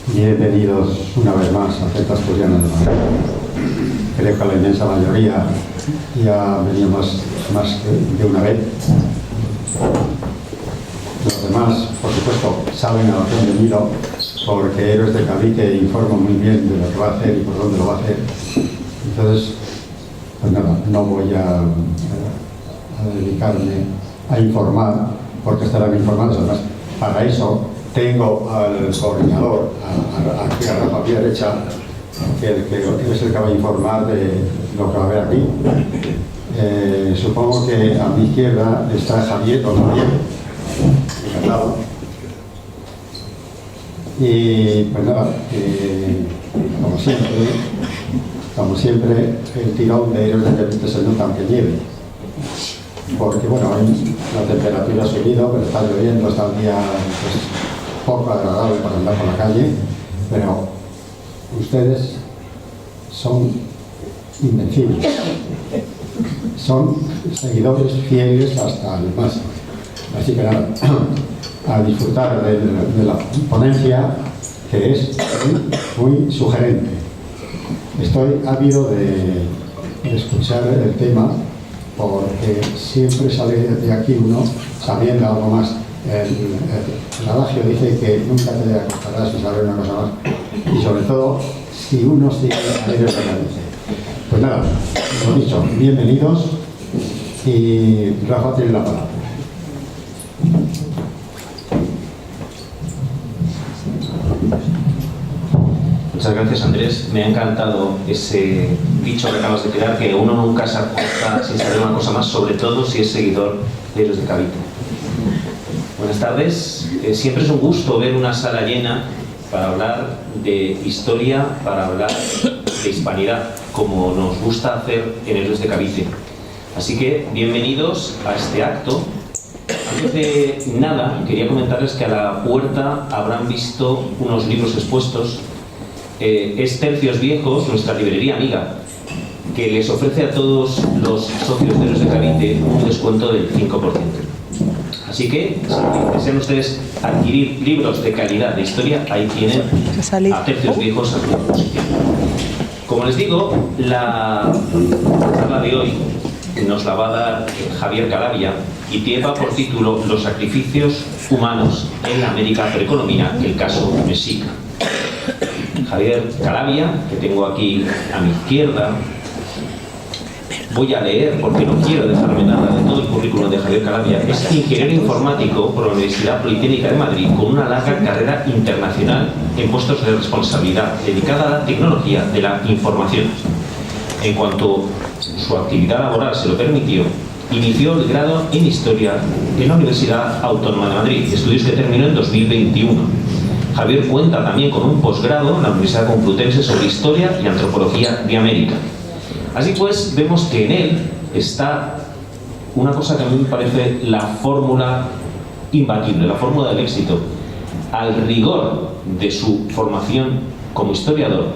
Bienvenidos una vez más a Celtas Asturianas de Madrid. Creo que la inmensa mayoría ya veníamos más de una vez. Los demás, por supuesto, saben a lo que han venido, porque Héroes de Cavite informan muy bien de lo que va a hacer y por dónde lo va a hacer. Entonces, pues nada, no voy a dedicarme a informar, porque estarán informados. Además, para eso tengo al coordinador, aquí a Rafa Piedrecha, que es el que va a informar de lo que va a haber aquí. Supongo que a mi izquierda está Javier, con Javier, encantado. Y pues nada, como siempre, el tirón de Héroes de Cavite se nota aunque nieve. Porque bueno, hoy la temperatura ha subido, pero está lloviendo, está el día pues, poco agradable para andar por la calle, pero ustedes son invencibles. Son seguidores fieles hasta el máximo. Así que nada, a disfrutar de la ponencia, que es muy sugerente. Estoy ávido de escuchar el tema, porque siempre sale de aquí uno sabiendo algo más. El adagio dice que nunca te acostarás sin saber una cosa más, y sobre todo si uno sigue a Héroes de Cavite. Pues nada, lo dicho, bienvenidos, y Rafa tiene la palabra. Muchas gracias, Andrés. Me ha encantado ese dicho que acabas de crear, que uno nunca se acuesta sin saber una cosa más, sobre todo si es seguidor de Héroes de Cavite. Buenas tardes. Siempre es un gusto ver una sala llena para hablar de historia, para hablar de hispanidad, como nos gusta hacer en Héroes de Cavite. Así que, bienvenidos a este acto. Antes de nada, quería comentarles que a la puerta habrán visto unos libros expuestos. Es Tercios Viejos, nuestra librería amiga, que les ofrece a todos los socios de Héroes de Cavite un descuento del 5%. Así que, si desean ustedes adquirir libros de calidad de historia, ahí tienen a Tercios Viejos a su disposición. Como les digo, la charla de hoy nos la va a dar Javier Calavia y lleva por título Los sacrificios humanos en la América precolombina, el caso Mexica. Javier Calavia, que tengo aquí a mi izquierda, voy a leer porque no quiero dejarme nada de todo el currículum de Javier Calavia. Es ingeniero informático por la Universidad Politécnica de Madrid, con una larga carrera internacional en puestos de responsabilidad dedicada a la tecnología de la información. En cuanto su actividad laboral se lo permitió, inició el grado en Historia en la Universidad Autónoma de Madrid, estudios que terminó en 2021. Javier cuenta también con un posgrado en la Universidad Complutense sobre Historia y Antropología de América. Así pues, vemos que en él está una cosa que a mí me parece la fórmula imbatible, la fórmula del éxito. Al rigor de su formación como historiador,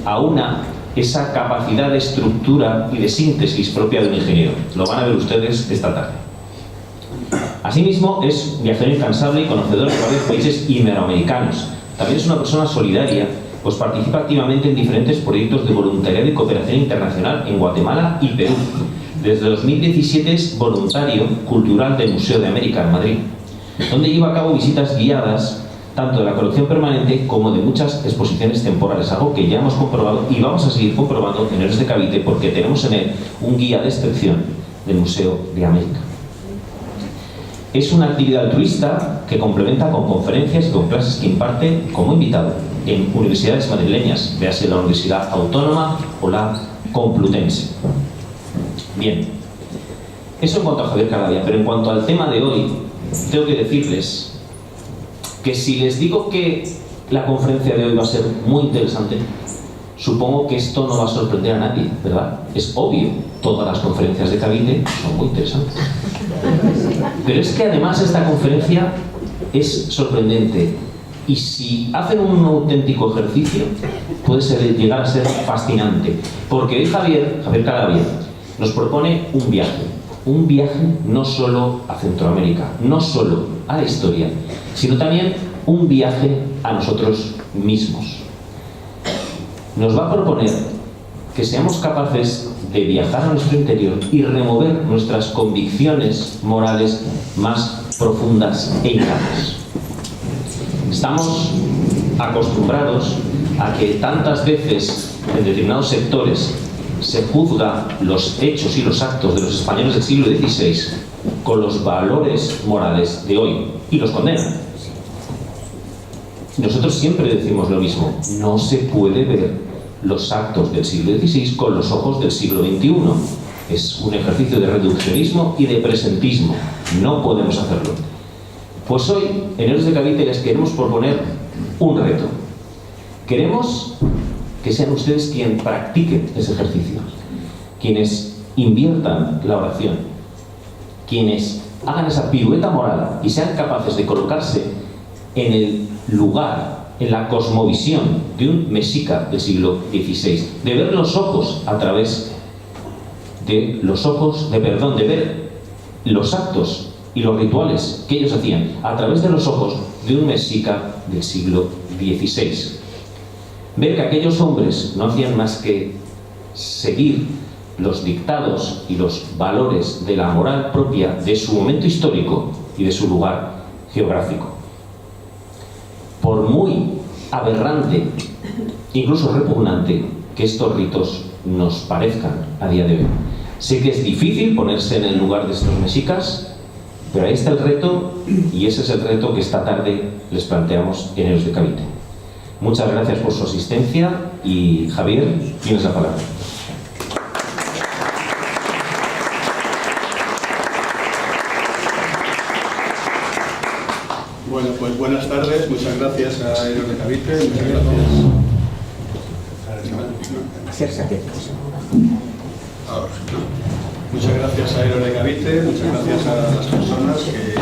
aúna esa capacidad de estructura y de síntesis propia de un ingeniero. Lo van a ver ustedes esta tarde. Asimismo, es viajero incansable y conocedor de varios países iberoamericanos. También es una persona solidaria, pues participa activamente en diferentes proyectos de voluntariado y cooperación internacional en Guatemala y Perú. Desde 2017 es voluntario cultural del Museo de América en Madrid, donde lleva a cabo visitas guiadas tanto de la colección permanente como de muchas exposiciones temporales, algo que ya hemos comprobado y vamos a seguir comprobando en Héroes de Cavite, porque tenemos en él un guía de excepción del Museo de América. Es una actividad altruista que complementa con conferencias y con clases que imparte como invitado en universidades madrileñas, véase la Universidad Autónoma o la Complutense. Bien, eso en cuanto a Javier Calavia, pero en cuanto al tema de hoy, tengo que decirles que si les digo que la conferencia de hoy va a ser muy interesante, supongo que esto no va a sorprender a nadie, ¿verdad? Es obvio, todas las conferencias de Cavite son muy interesantes. Pero es que además esta conferencia es sorprendente, y si hacen un auténtico ejercicio puede llegar a ser fascinante, porque hoy Javier Calavia nos propone un viaje no solo a Centroamérica, no solo a la historia, sino también un viaje a nosotros mismos. Nos va a proponer que seamos capaces de viajar a nuestro interior y remover nuestras convicciones morales más profundas e innatas. Estamos acostumbrados a que tantas veces en determinados sectores se juzga los hechos y los actos de los españoles del siglo XVI con los valores morales de hoy y los condenan. Nosotros siempre decimos lo mismo: no se puede ver los actos del siglo XVI con los ojos del siglo XXI. Es un ejercicio de reduccionismo y de presentismo. No podemos hacerlo. Pues hoy, en Héroes de Cavite, les queremos proponer un reto. Queremos que sean ustedes quienes practiquen ese ejercicio, quienes inviertan la oración, quienes hagan esa pirueta moral y sean capaces de colocarse en el lugar, en la cosmovisión de un mexica del siglo XVI, de ver los ojos a través de los ojos, de ver los actos y los rituales que ellos hacían a través de los ojos de un mexica del siglo XVI. Ver que aquellos hombres no hacían más que seguir los dictados y los valores de la moral propia de su momento histórico y de su lugar geográfico. Por muy aberrante, incluso repugnante, que estos ritos nos parezcan a día de hoy. Sé que es difícil ponerse en el lugar de estos mexicas, pero ahí está el reto, y ese es el reto que esta tarde les planteamos en Héroes de Cavite. Muchas gracias por su asistencia y, Javier, tienes la palabra. Bueno, pues buenas tardes, muchas gracias a Héroes de Cavite, muchas gracias. Muchas gracias a Héroes de Cavite, muchas gracias a las personas que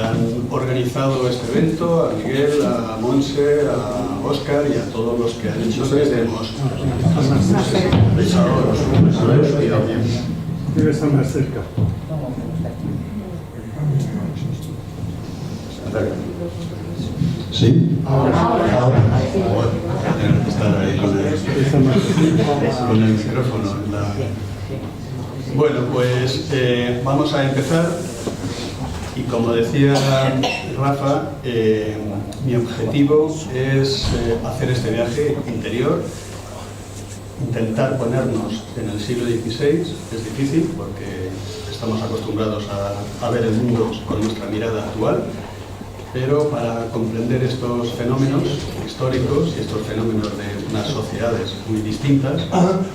han organizado este evento, a Miguel, a Monse, a Óscar y a todos los que han hecho que estemos. Debe estar más cerca. ¿Sí? Ahora. Tener que estar ahí con el micrófono. Bueno, pues vamos a empezar. Y como decía Rafa, mi objetivo es hacer este viaje interior, intentar ponernos en el siglo XVI. Es difícil porque estamos acostumbrados a ver el mundo con nuestra mirada actual, pero para comprender estos fenómenos históricos y estos fenómenos de unas sociedades muy distintas,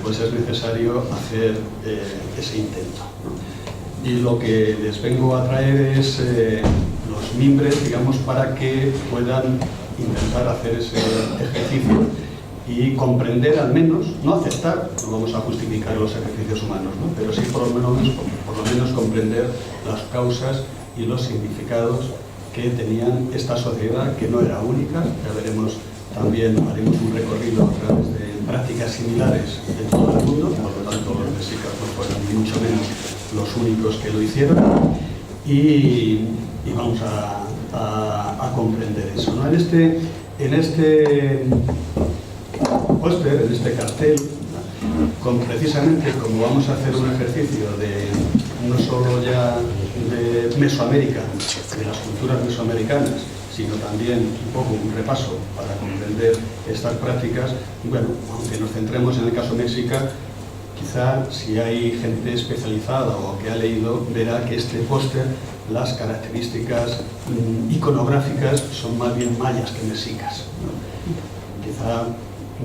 pues es necesario hacer ese intento, ¿no? Y lo que les vengo a traer es los mimbres, digamos, para que puedan intentar hacer ese ejercicio y comprender al menos, no aceptar, no vamos a justificar los sacrificios humanos, ¿no? Pero sí por lo menos comprender las causas y los significados que tenían esta sociedad, que no era única. Ya veremos, también haremos un recorrido a través de prácticas similares en todo el mundo, por lo tanto los mexicas no fueron ni mucho menos los únicos que lo hicieron, y vamos a comprender eso, ¿no? En este póster, en este cartel, precisamente como vamos a hacer un ejercicio de no solo ya de Mesoamérica, de las culturas mesoamericanas, sino también un poco un repaso para comprender estas prácticas. Bueno, aunque nos centremos en el caso mexica, quizá si hay gente especializada o que ha leído, verá que este póster, las características iconográficas son más bien mayas que mexicas, ¿no? Quizá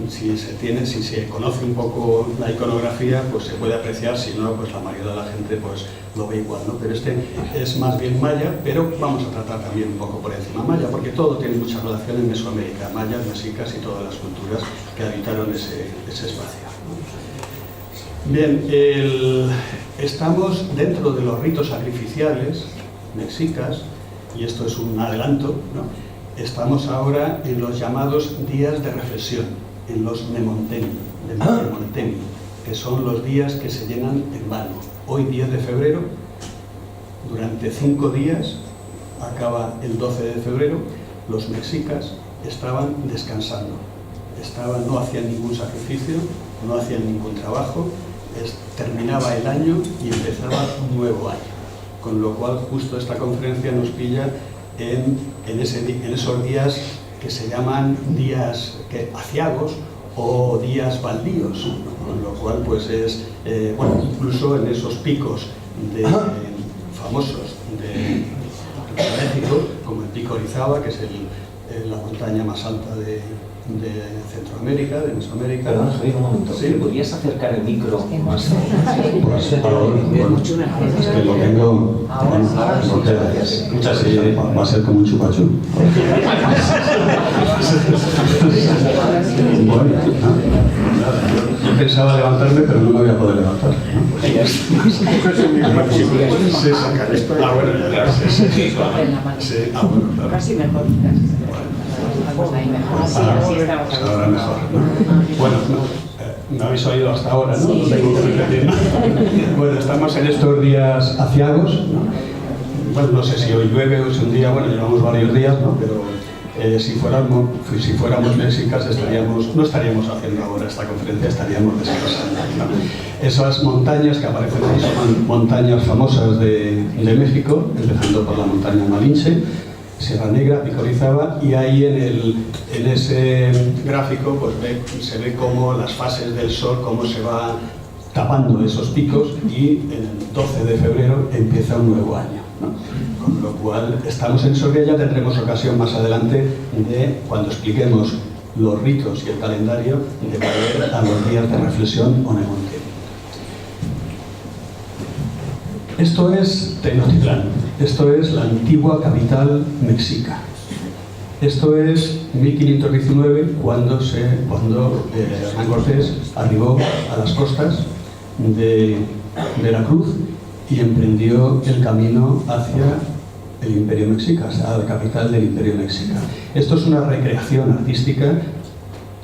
si se conoce un poco la iconografía, pues se puede apreciar; si no, pues la mayoría de la gente pues lo ve igual, ¿no? Pero este es más bien maya, pero vamos a tratar también un poco por encima maya, porque todo tiene mucha relación en Mesoamérica, mayas, mexicas y todas las culturas que habitaron ese espacio, ¿no? Bien, estamos dentro de los ritos sacrificiales mexicas, y esto es un adelanto, ¿no? Estamos ahora en los llamados días de reflexión, en los Nemontemi, que son los días que se llenan en vano. Hoy, 10 de febrero, durante 5 días acaba el 12 de febrero, los mexicas estaban descansando. No hacían ningún sacrificio, no hacían ningún trabajo, terminaba el año y empezaba un nuevo año. Con lo cual, justo esta conferencia nos pilla en esos días que se llaman días aciagos o días baldíos, con lo cual pues incluso en esos picos famosos de México, como el Pico Orizaba, que es la montaña más alta de Centroamérica, de Mesoamérica. Perdón, Javier, un momento. ¿Sí? ¿Podrías acercar el micro más? Pues, es que lo tengo... Muchas gracias. Va a ser como un chupachú. Bueno, yo pensaba levantarme, pero no me voy a poder levantar, ¿no? Casi mejor. Ahora mejor, ¿no? Bueno, me habéis oído hasta ahora, ¿no? No tengo que repetir. Bueno, estamos en estos días aciagos, ¿no? Bueno, no sé si hoy llueve o si un día, bueno, llevamos varios días, ¿no? Pero si fuéramos mexicas no estaríamos haciendo ahora esta conferencia, estaríamos descansando, ¿no? Esas montañas que aparecen ahí son montañas famosas de México, empezando por la montaña Malinche, Sierra Negra, Pico Orizaba, y ahí en ese gráfico pues se ve cómo las fases del sol, cómo se va tapando esos picos, y el 12 de febrero empieza un nuevo año, ¿no? Con lo cual estamos en Soria. Ya tendremos ocasión más adelante de, cuando expliquemos los ritos y el calendario, de volver a los días de reflexión o Nemonte. Esto es Tenochtitlán, esto es la antigua capital mexica. Esto es 1519, cuando Hernán Cortés arribó a las costas de Veracruz y emprendió el camino hacia el Imperio Mexica, a la capital del Imperio Mexica. Esto es una recreación artística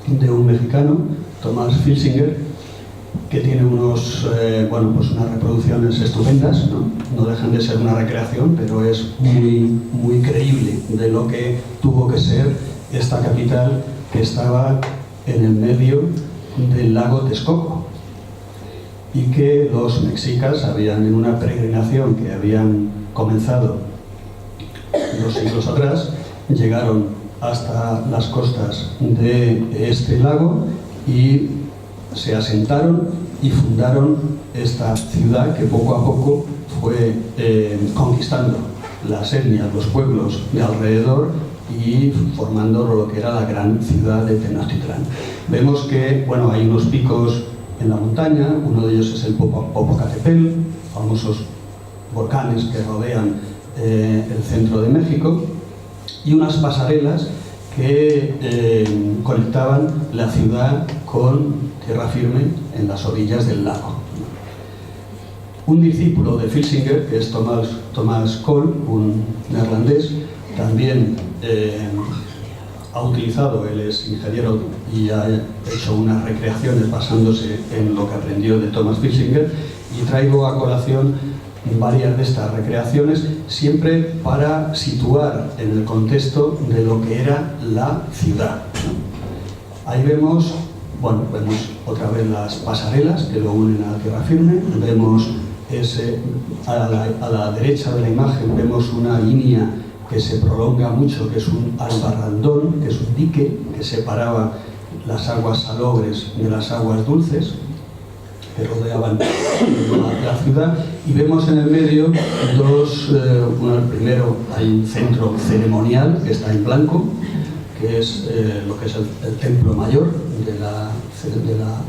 de un mexicano, Thomas Filsinger, que tiene unas reproducciones estupendas, ¿no? No dejan de ser una recreación, pero es muy creíble de lo que tuvo que ser esta capital, que estaba en el medio del lago Texcoco, y que los mexicas en una peregrinación que habían comenzado 2 siglos atrás, llegaron hasta las costas de este lago y se asentaron y fundaron esta ciudad, que poco a poco fue conquistando las etnias, los pueblos de alrededor, y formando lo que era la gran ciudad de Tenochtitlán. Vemos que hay unos picos en la montaña, uno de ellos es el Popocatépetl, famosos volcanes que rodean el centro de México, y unas pasarelas que conectaban la ciudad con tierra firme en las orillas del lago. Un discípulo de Filsinger, que es Thomas Cole, un neerlandés, también ha utilizado, él es ingeniero y ha hecho unas recreaciones basándose en lo que aprendió de Thomas Filsinger, y traigo a colación varias de estas recreaciones, siempre para situar en el contexto de lo que era la ciudad, ¿no? Ahí vemos otra vez las pasarelas que lo unen a la tierra firme. Vemos a la derecha de la imagen vemos una línea que se prolonga mucho, que es un albarrandón, que es un dique que separaba las aguas salobres de las aguas dulces que rodeaban la ciudad, y vemos en el medio primero hay un centro ceremonial que está en blanco, que es lo que es el templo mayor de la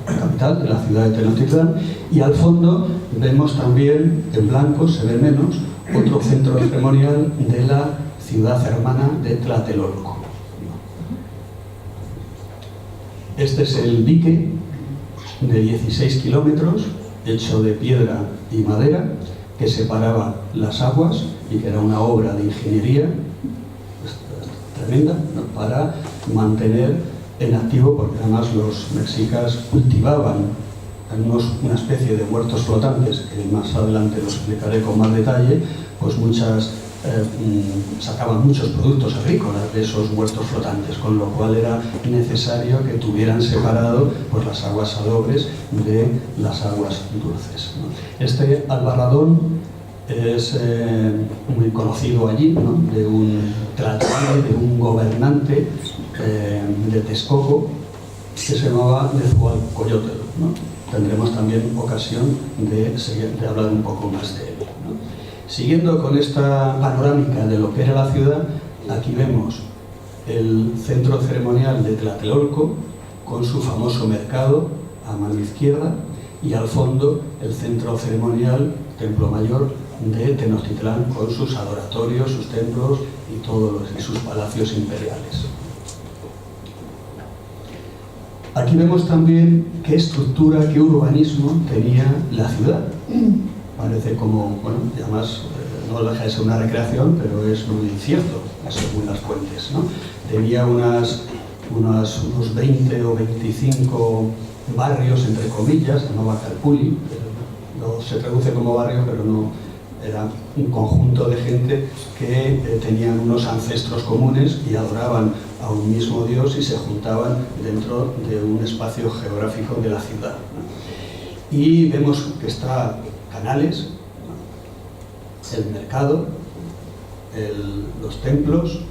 capital, de la ciudad de Tenochtitlán, y al fondo vemos también, en blanco, se ve menos, otro centro ceremonial de la ciudad hermana de Tlatelolco. Este es el dique de 16 kilómetros, hecho de piedra y madera, que separaba las aguas y que era una obra de ingeniería tremenda, ¿no?, para mantener en activo, porque además los mexicas cultivaban una especie de huertos flotantes, que más adelante los explicaré con más detalle, pues muchas sacaban muchos productos agrícolas de esos huertos flotantes, con lo cual era necesario que tuvieran separado pues, las aguas salobres de las aguas dulces, ¿no? Este Albarradón es muy conocido allí, ¿no? De un tratado de un gobernante de Texcoco que se llamaba Nezahualcóyotl, ¿no? Tendremos también ocasión de hablar un poco más de él, ¿no? Siguiendo con esta panorámica de lo que era la ciudad, aquí vemos el centro ceremonial de Tlatelolco con su famoso mercado a mano izquierda y al fondo el centro ceremonial, Templo Mayor de Tenochtitlán con sus adoratorios, sus templos y sus palacios imperiales. Aquí vemos también qué estructura, qué urbanismo tenía la ciudad. Parece como, bueno, y además no deja de ser una recreación, pero es muy incierto, según las fuentes, ¿no? Tenía unos 20 o 25 barrios, entre comillas, Nova Calpulli, no se traduce como barrio, pero no, era un conjunto de gente que tenían unos ancestros comunes y adoraban a un mismo Dios y se juntaban dentro de un espacio geográfico de la ciudad, ¿no? Y vemos que está Canales, el mercado, los templos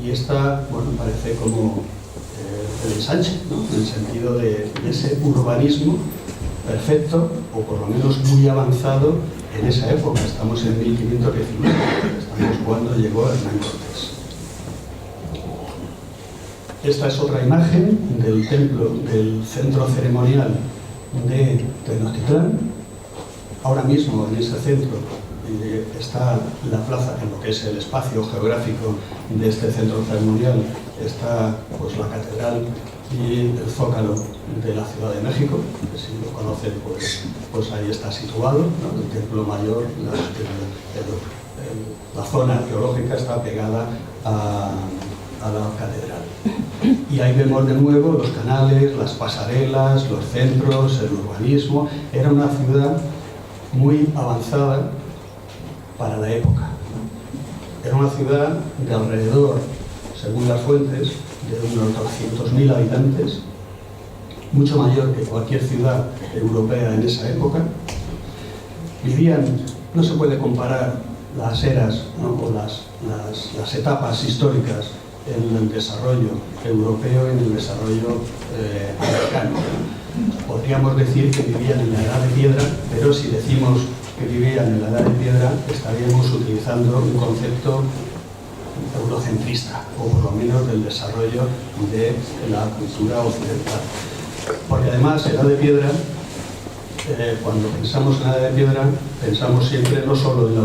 y esta, bueno, parece como el ensanche, ¿no? En el sentido de ese urbanismo perfecto o por lo menos muy avanzado en esa época. Estamos en 1519, estamos cuando llegó Hernán Cortés. Esta es otra imagen del templo, del centro ceremonial de Tenochtitlán. Ahora mismo en ese centro está la plaza, en lo que es el espacio geográfico de este centro ceremonial, está pues, la catedral y el zócalo de la Ciudad de México, que si lo conocen pues ahí está situado, ¿no? El templo mayor, la zona arqueológica está pegada a la catedral. Y ahí vemos de nuevo los canales, las pasarelas, los centros, el urbanismo. Era una ciudad muy avanzada para la época. Era una ciudad de alrededor, según las fuentes, de unos 200.000 habitantes, mucho mayor que cualquier ciudad europea en esa época. Vivían, no se puede comparar las eras, ¿no? o las etapas históricas en el desarrollo europeo y en el desarrollo americano. Podríamos decir que vivían en la Edad de Piedra, pero si decimos que vivían en la Edad de Piedra, estaríamos utilizando un concepto eurocentrista, o por lo menos del desarrollo de la cultura occidental. Porque además, Edad de Piedra, cuando pensamos en la Edad de Piedra, pensamos siempre no solo en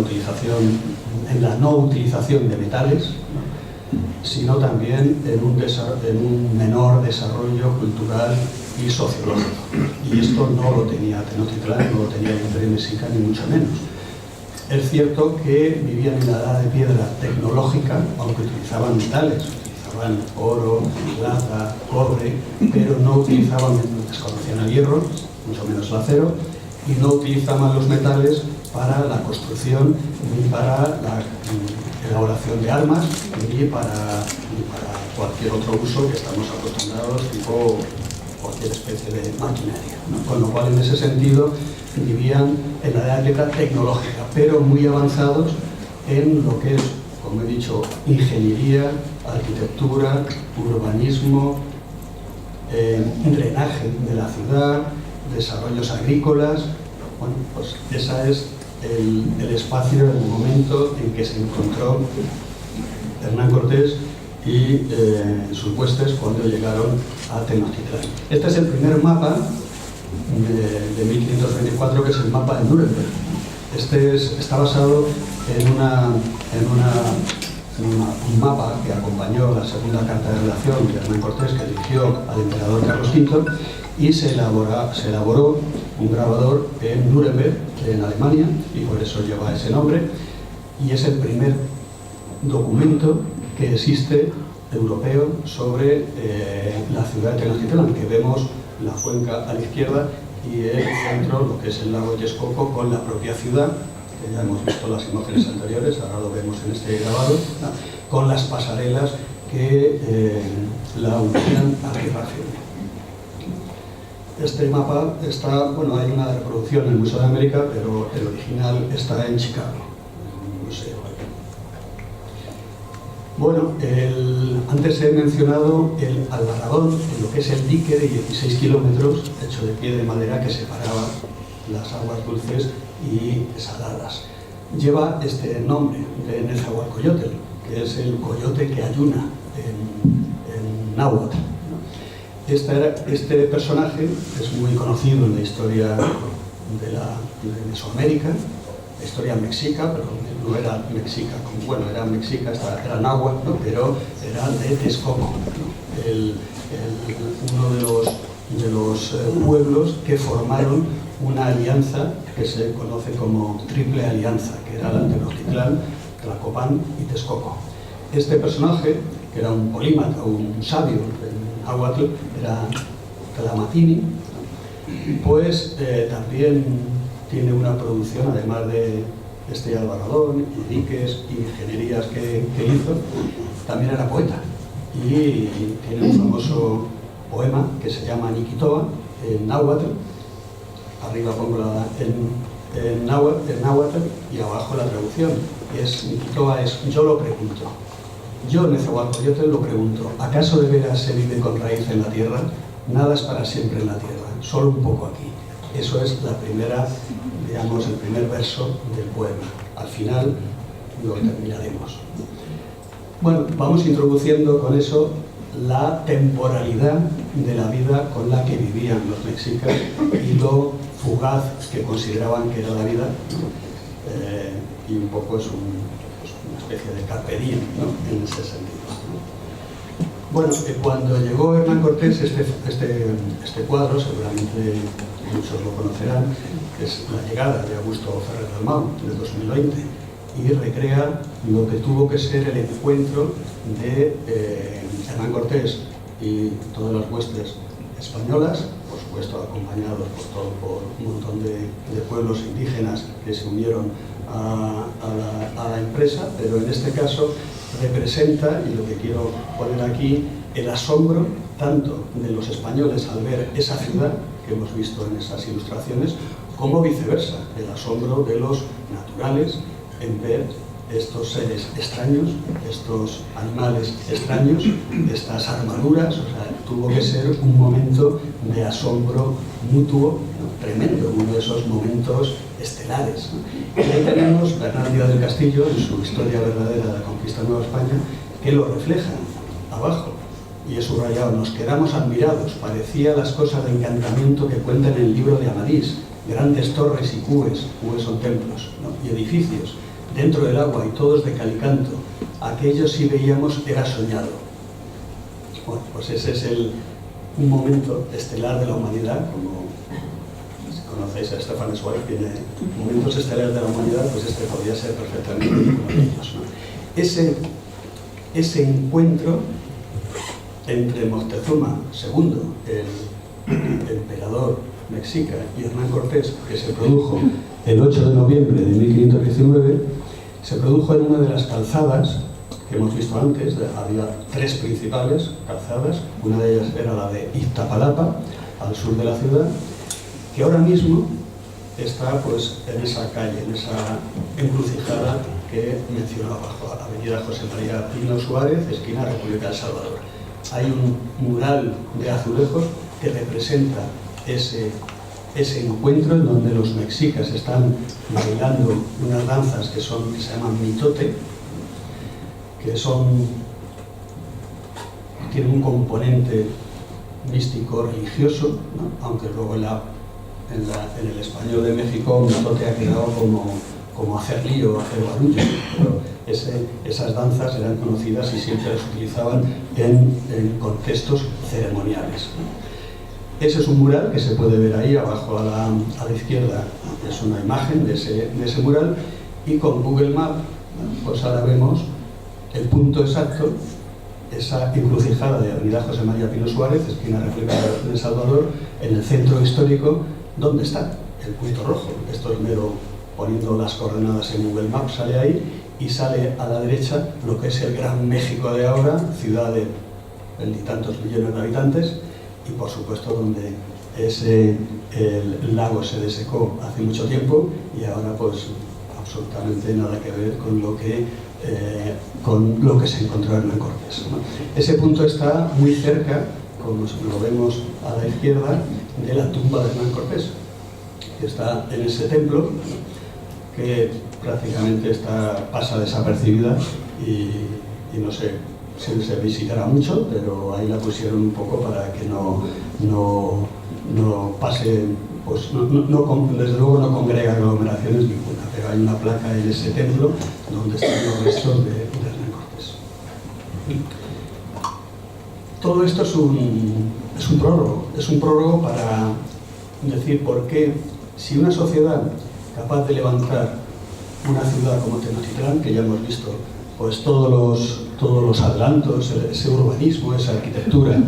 la no utilización de metales, ¿no? Sino también en un menor desarrollo cultural y sociológico. Y esto no lo tenía Tenochtitlán, no lo tenía el Imperio Mexica, ni mucho menos. Es cierto que vivían en la Edad de Piedra tecnológica, aunque utilizaban metales, utilizaban oro, plata, cobre, pero no utilizaban, desconocían el hierro, mucho menos el acero, y no utilizaban los metales para la construcción ni para la elaboración de armas ni para cualquier otro uso que estamos acostumbrados, tipo cualquier especie de maquinaria, ¿no? Con lo cual, en ese sentido, vivían en la Edad de Piedra tecnológica, pero muy avanzados en lo que es, como he dicho, ingeniería, arquitectura, urbanismo, drenaje de la ciudad, desarrollos agrícolas. Bueno, pues ese es el espacio, el momento en que se encontró Hernán Cortés y sus huestes cuando llegaron a Tenochtitlán. Este es el primer mapa de 1524, que es el mapa de Nuremberg. Este está basado en un mapa que acompañó la segunda carta de relación de Hernán Cortés, que dirigió al emperador Carlos V, y se elaboró un grabador en Nuremberg, en Alemania, y por eso lleva ese nombre, y es el primer documento que existe europeo sobre la ciudad de Tenochtitlán, que vemos la cuenca a la izquierda y el centro, lo que es el lago Texcoco, con la propia ciudad, que ya hemos visto las imágenes anteriores, ahora lo vemos en este grabado, ¿no? Con las pasarelas que la unían a tierra firme. Este mapa está, bueno, hay una reproducción en el Museo de América, pero el original está en Chicago, en un museo. Bueno, antes he mencionado el Albarragón, lo que es el dique de 16 kilómetros hecho de pie de madera que separaba las aguas dulces y saladas. Lleva este nombre de Nezahualcóyotl, que es el coyote que ayuna en náhuatl. Este personaje es muy conocido en la historia de Mesoamérica, la historia mexica, pero no era mexica, bueno, era mexica, era náhuatl, ¿no? Pero era de Texcoco, ¿no? Uno de los pueblos que formaron una alianza que se conoce como Triple Alianza, que era la Tenochtitlán, Tlacopan y Texcoco. Este personaje, que era un polímata, un sabio en náhuatl, era Tlamatini, pues también tiene una producción, además de este albarradón y diques y ingenierías que hizo, también era poeta y tiene un famoso poema que se llama Niquitoa en náhuatl. Arriba pongo en náhuatl y abajo la traducción. Niquitoa es yo lo pregunto. Yo, Nezahualcóyotl, lo pregunto. ¿Acaso de veras se vive con raíz en la tierra? Nada es para siempre en la tierra, solo un poco aquí. Eso es la primera, digamos, el primer verso del poema. Al final lo terminaremos. Bueno, vamos introduciendo con eso la temporalidad de la vida con la que vivían los mexicas y lo fugaz que consideraban que era la vida, y un poco es una especie de carpe diem, ¿no? En ese sentido. Bueno, cuando llegó Hernán Cortés, este cuadro, seguramente muchos lo conocerán, es la llegada de Augusto Ferrer Dalmau, de 2020, y recrea lo que tuvo que ser el encuentro de Hernán Cortés y todas las huestes españolas, por supuesto acompañados por un montón de pueblos indígenas que se unieron a la empresa, pero en este caso representa, y lo que quiero poner aquí, el asombro tanto de los españoles al ver esa ciudad que hemos visto en esas ilustraciones, como viceversa, el asombro de los naturales en ver estos seres extraños, estos animales extraños, estas armaduras. O sea, tuvo que ser un momento de asombro mutuo, ¿no? Tremendo, uno de esos momentos estelares, ¿no? Y ahí tenemos Bernal Díaz del Castillo, en su Historia verdadera de la conquista de Nueva España, que lo refleja abajo, y es subrayado: nos quedamos admirados, parecía las cosas de encantamiento que cuentan en el libro de Amadís, grandes torres y cubes son templos, ¿no? Y edificios, dentro del agua y todos de calicanto, aquello si veíamos era soñado. Bueno, pues ese es un momento estelar de la humanidad, como si conocéis a Stefan Zweig, tiene momentos estelares de la humanidad, pues este podría ser perfectamente uno de ellos, ¿no? Ese encuentro entre Moctezuma II, el emperador mexica, y Hernán Cortés, que se produjo el 8 de noviembre de 1519, se produjo en una de las calzadas que hemos visto antes. Había tres principales calzadas, una de ellas era la de Iztapalapa, al sur de la ciudad, que ahora mismo está pues en esa calle, en esa encrucijada que mencionaba abajo, Avenida José María Pino Suárez, esquina República del Salvador. Hay un mural de azulejos que representa ese encuentro en donde los mexicas están bailando unas danzas que se llaman mitote, que tienen un componente místico religioso, ¿no? Aunque luego en el español de México mitote ha quedado como hacer lío, hacer barullo, pero esas danzas eran conocidas y siempre las utilizaban en contextos ceremoniales. Ese es un mural que se puede ver ahí abajo a la izquierda. Es una imagen de ese mural, y con Google Maps pues ahora vemos el punto exacto, esa encrucijada de Avenida José María Pino Suárez, esquina República de El Salvador, en el centro histórico, donde está el punto rojo. Esto es mero poniendo las coordenadas en Google Maps sale ahí, y sale a la derecha lo que es el Gran México de ahora, ciudad de veintitantos millones de habitantes, y por supuesto donde el lago se desecó hace mucho tiempo y ahora pues absolutamente nada que ver con lo que se encontró en Hernán Cortés, ¿no? Ese punto está muy cerca, como lo vemos a la izquierda, de la tumba de Hernán Cortés, que está en ese templo, que prácticamente pasa desapercibida y no sé si se visitará mucho, pero ahí la pusieron un poco para que no pase, pues desde luego no congrega aglomeraciones ninguna, pero hay una placa en ese templo donde están los restos de Hernán Cortés. Todo esto es un prólogo para decir por qué, si una sociedad capaz de levantar una ciudad como Tenochtitlán, que ya hemos visto pues todos los adelantos, ese urbanismo, esa arquitectura,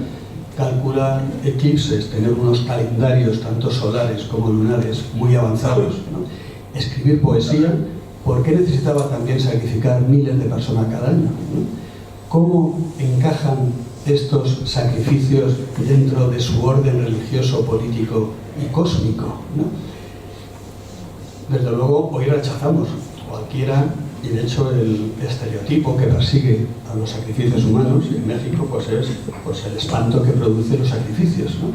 calcular eclipses, tener unos calendarios tanto solares como lunares muy avanzados, ¿no? Escribir poesía, ¿por qué necesitaba también sacrificar miles de personas cada año, ¿no? ¿Cómo encajan estos sacrificios dentro de su orden religioso, político y cósmico, ¿no? Desde luego hoy rechazamos cualquiera, y de hecho el estereotipo que persigue a los sacrificios humanos en México pues es el espanto que produce los sacrificios, ¿no?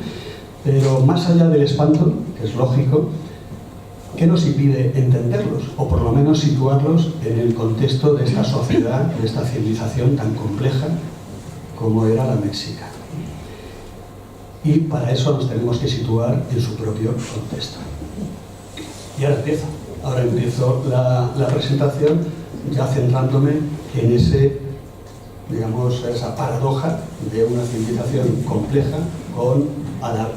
Pero más allá del espanto, que es lógico, ¿qué nos impide entenderlos? O por lo menos situarlos en el contexto de esta sociedad, de esta civilización tan compleja como era la mexica. Y para eso nos tenemos que situar en su propio contexto. Y ahora empiezo la presentación ya centrándome en esa paradoja de una civilización compleja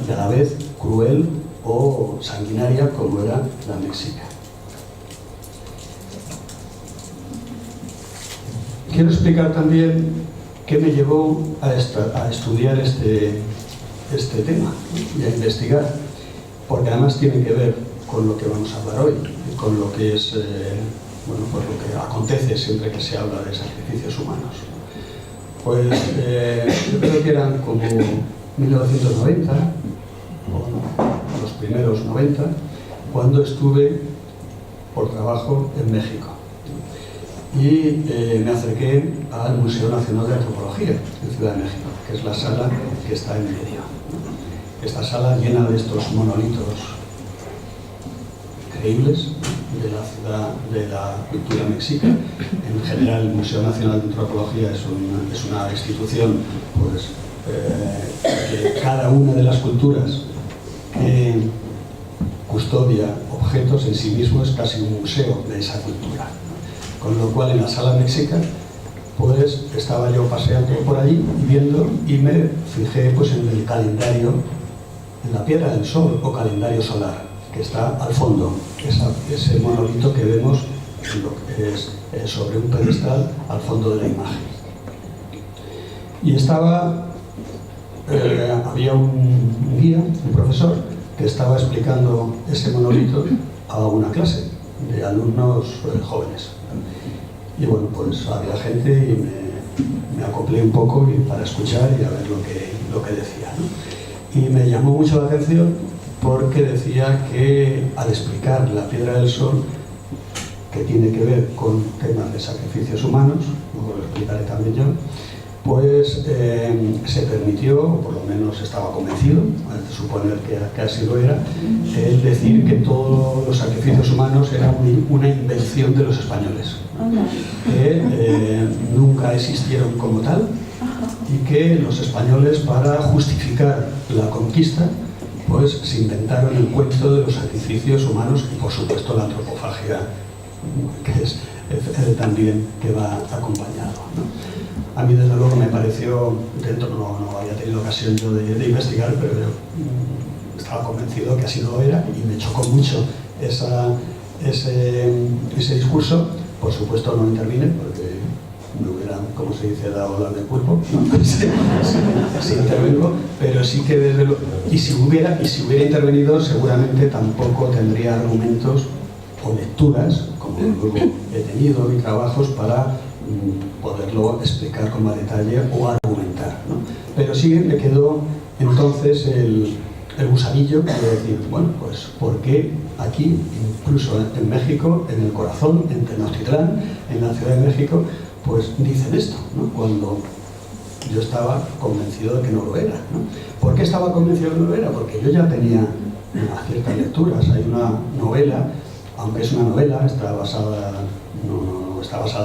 y a la vez cruel o sanguinaria como era la mexica. Quiero explicar también qué me llevó a estudiar este tema y a investigar, porque además tiene que ver con lo que vamos a hablar hoy, con lo que es pues lo que acontece siempre que se habla de sacrificios humanos. Pues yo creo que eran como 1990, o los primeros 90, cuando estuve por trabajo en México. Y me acerqué al Museo Nacional de Antropología en Ciudad de México, que es la sala que está en medio. Esta sala llena de estos monolitos increíbles de la cultura mexica. En general, el Museo Nacional de Antropología es una institución pues, que cada una de las culturas que custodia objetos en sí mismo es casi un museo de esa cultura. Con lo cual, en la sala mexica, pues estaba yo paseando por allí y viendo, y me fijé pues en el calendario, en la Piedra del Sol o calendario solar, que está al fondo, ese monolito que vemos sobre un pedestal al fondo de la imagen. Y había un guía, un profesor, que estaba explicando ese monolito a una clase de alumnos jóvenes. Y bueno, pues había gente y me acoplé un poco para escuchar y a ver lo que decía, ¿no? Y me llamó mucho la atención porque decía que al explicar la Piedra del Sol, que tiene que ver con temas de sacrificios humanos, luego lo explicaré también yo, pues se permitió, o por lo menos estaba convencido, de suponer que así lo era, el decir que todos los sacrificios humanos eran una invención de los españoles, que nunca existieron como tal, y que los españoles, para justificar la conquista, pues se inventaron el cuento de los sacrificios humanos y por supuesto la antropofagia, que es también que va acompañado, ¿no? A mí desde luego me pareció, no había tenido ocasión yo de investigar, pero yo estaba convencido que así lo era y me chocó mucho ese discurso. Por supuesto no intervine porque me hubieran, como se dice, dado la de cuerpo, ¿no? Sí intervengo, pero sí que desde luego, y si hubiera intervenido seguramente tampoco tendría argumentos o lecturas, como luego he tenido, y trabajos para poderlo explicar con más detalle o argumentar, ¿no? Pero sí me quedó entonces el gusanillo de decir, bueno, pues ¿por qué aquí, incluso en México, en el corazón, en Tenochtitlán, en la Ciudad de México, pues dicen esto, ¿no? Cuando yo estaba convencido de que no lo era, ¿no? ¿Por qué estaba convencido de que no lo era? Porque yo ya tenía ciertas lecturas. Hay una novela, aunque es una novela, está basada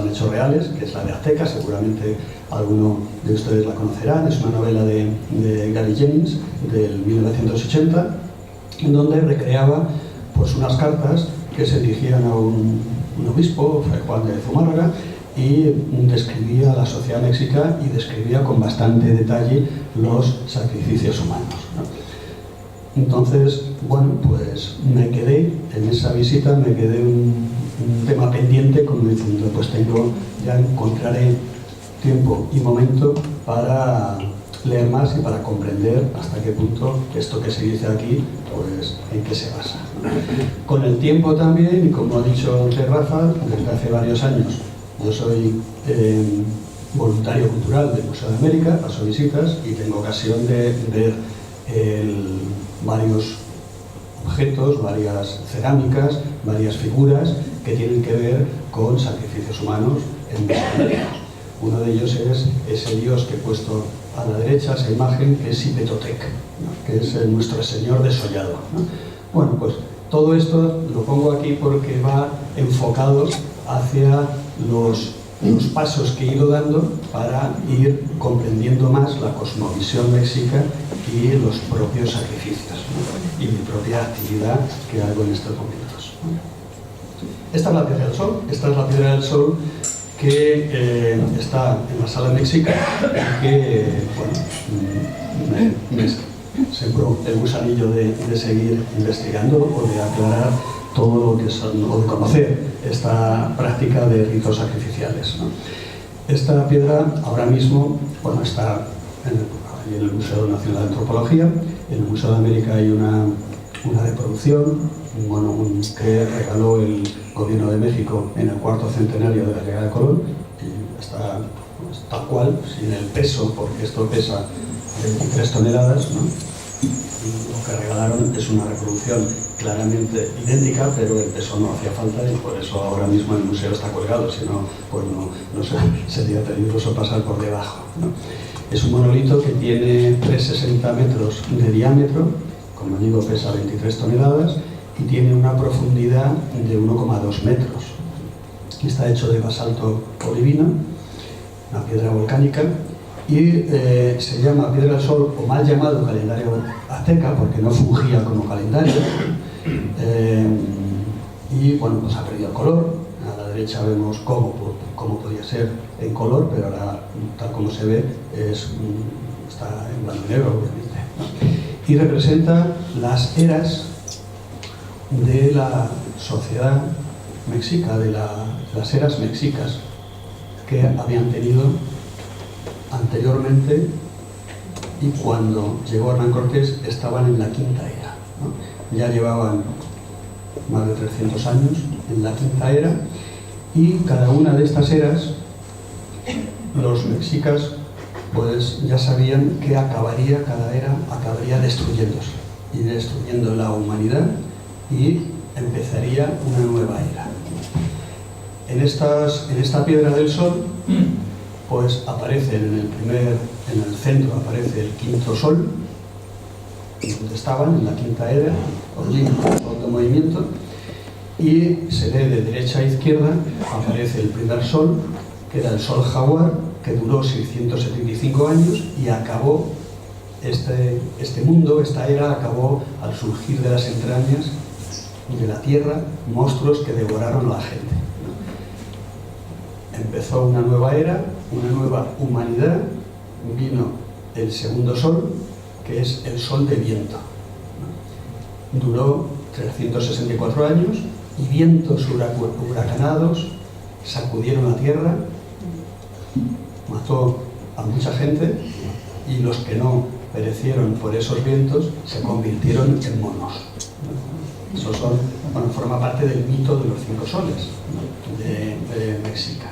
en hechos reales, que es la de Azteca, seguramente alguno de ustedes la conocerán. Es una novela de Gary Jennings del 1980, en donde recreaba pues unas cartas que se dirigían a un obispo, Fray Juan de Zumárraga, y describía la sociedad mexica y describía con bastante detalle los sacrificios humanos, ¿no? Entonces, bueno, pues me quedé en esa visita, me quedé un tema pendiente, como diciendo, pues ya encontraré tiempo y momento para leer más y para comprender hasta qué punto esto que se dice aquí, pues en qué se basa. Con el tiempo también, y como ha dicho antes Rafa, desde hace varios años, yo soy voluntario cultural del Museo de América, paso visitas y tengo ocasión de ver varios objetos, varias cerámicas, varias figuras que tienen que ver con sacrificios humanos en Mesoamérica. Uno de ellos es ese dios que he puesto a la derecha, esa imagen, que es Xipetotec, ¿no? Que es nuestro señor desollado, ¿no? Bueno, pues todo esto lo pongo aquí porque va enfocado hacia los pasos que he ido dando para ir comprendiendo más la cosmovisión mexica y los propios sacrificios, ¿no? Y mi propia actividad que hago en estos momentos, ¿no? Esta es la Piedra del Sol, esta es la Piedra del Sol que está en la Sala Mexica y que, bueno, me sembró el gusanillo de seguir investigando o de aclarar todo lo que son, o de conocer esta práctica de ritos sacrificiales, ¿no? Esta piedra ahora mismo, bueno, está en el Museo Nacional de Antropología. En el Museo de América hay una reproducción, que regaló el Gobierno de México en el 4º centenario de la llegada de Colón, y está pues, tal cual, sin el peso, porque esto pesa 23 toneladas, ¿no? Lo que regalaron es una reproducción claramente idéntica, pero el peso no hacía falta y por eso ahora mismo el museo está colgado, si no, pues no sé, sería peligroso pasar por debajo, ¿no? Es un monolito que tiene 360 metros de diámetro, como digo, pesa 23 toneladas y tiene una profundidad de 1,2 metros. Está hecho de basalto olivino, una piedra volcánica, y se llama Piedra del Sol, o mal llamado calendario azteca, porque no fungía como calendario, y bueno, pues ha perdido el color. A la derecha vemos cómo podía ser en color, pero ahora, tal como se ve, está en blanco y negro, obviamente, ¿no? Y representa las eras de la sociedad mexica, de las eras mexicas que habían tenido anteriormente, y cuando llegó Hernán Cortés estaban en la quinta era, ¿no? Ya llevaban más de 300 años en la quinta era, y cada una de estas eras los mexicas pues ya sabían que cada era acabaría destruyéndose y destruyendo la humanidad, y empezaría una nueva era. En esta Piedra del Sol pues aparece en el centro aparece el quinto sol, donde estaban en la quinta era, todo movimiento, y se lee de derecha a izquierda, aparece el primer sol, que era el sol jaguar, que duró 675 años y acabó este mundo, esta era acabó al surgir de las entrañas de la tierra monstruos que devoraron a la gente. Empezó una nueva era, una nueva humanidad, vino el segundo sol, que es el sol de viento. Duró 364 años y vientos huracanados sacudieron la tierra, mató a mucha gente, y los que no perecieron por esos vientos se convirtieron en monos. Esos son, bueno, forma parte del mito de los 5 soles, ¿no?, de Mexica.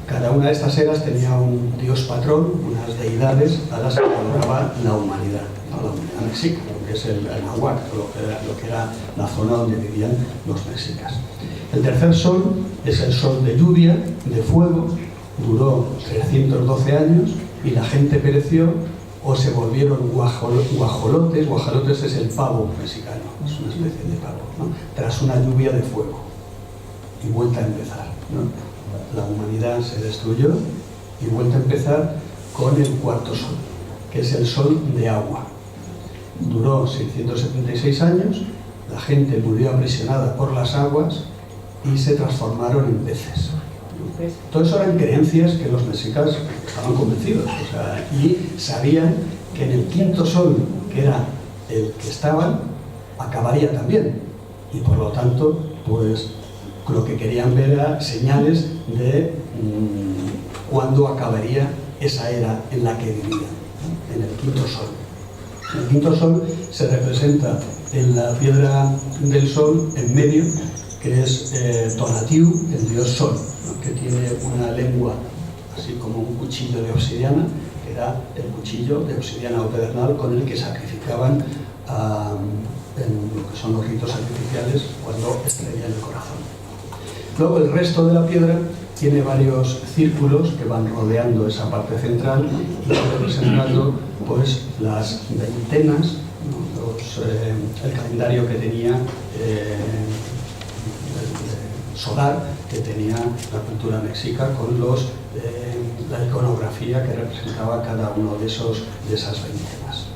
Cada una de estas eras tenía un dios patrón, unas deidades a las que adoraba la humanidad, ¿no?, la humanidad mexica, lo que es el náhuatl, lo que era la zona donde vivían los mexicas. El tercer sol es el sol de lluvia, de fuego, duró 312 años y la gente pereció o se volvieron guajolotes. Guajolotes es el pavo mexicano, es una especie de pavo, ¿no?, tras una lluvia de fuego y vuelta a empezar, ¿no? La humanidad se destruyó y vuelta a empezar con el cuarto sol, que es el sol de agua. Duró 676 años, la gente murió aprisionada por las aguas y se transformaron en peces. Todo eso eran creencias que los mexicas estaban convencidos, o sea, y sabían que en el quinto sol, que era el que estaban, acabaría también. Y por lo tanto, pues lo que querían ver era señales de cuándo acabaría esa era en la que vivían, ¿no?, en el quinto sol. El quinto sol se representa en la piedra del sol en medio, que es Tonatiuh, el dios sol, ¿no?, que tiene una lengua así como un cuchillo de obsidiana, que era el cuchillo de obsidiana o pedernal con el que sacrificaban en lo que son los ritos sacrificiales cuando extraían el corazón. Luego el resto de la piedra tiene varios círculos que van rodeando esa parte central y representando pues las veintenas, ¿no?, el calendario que tenía solar que tenía la cultura mexica con la iconografía que representaba cada uno de esas veintenas.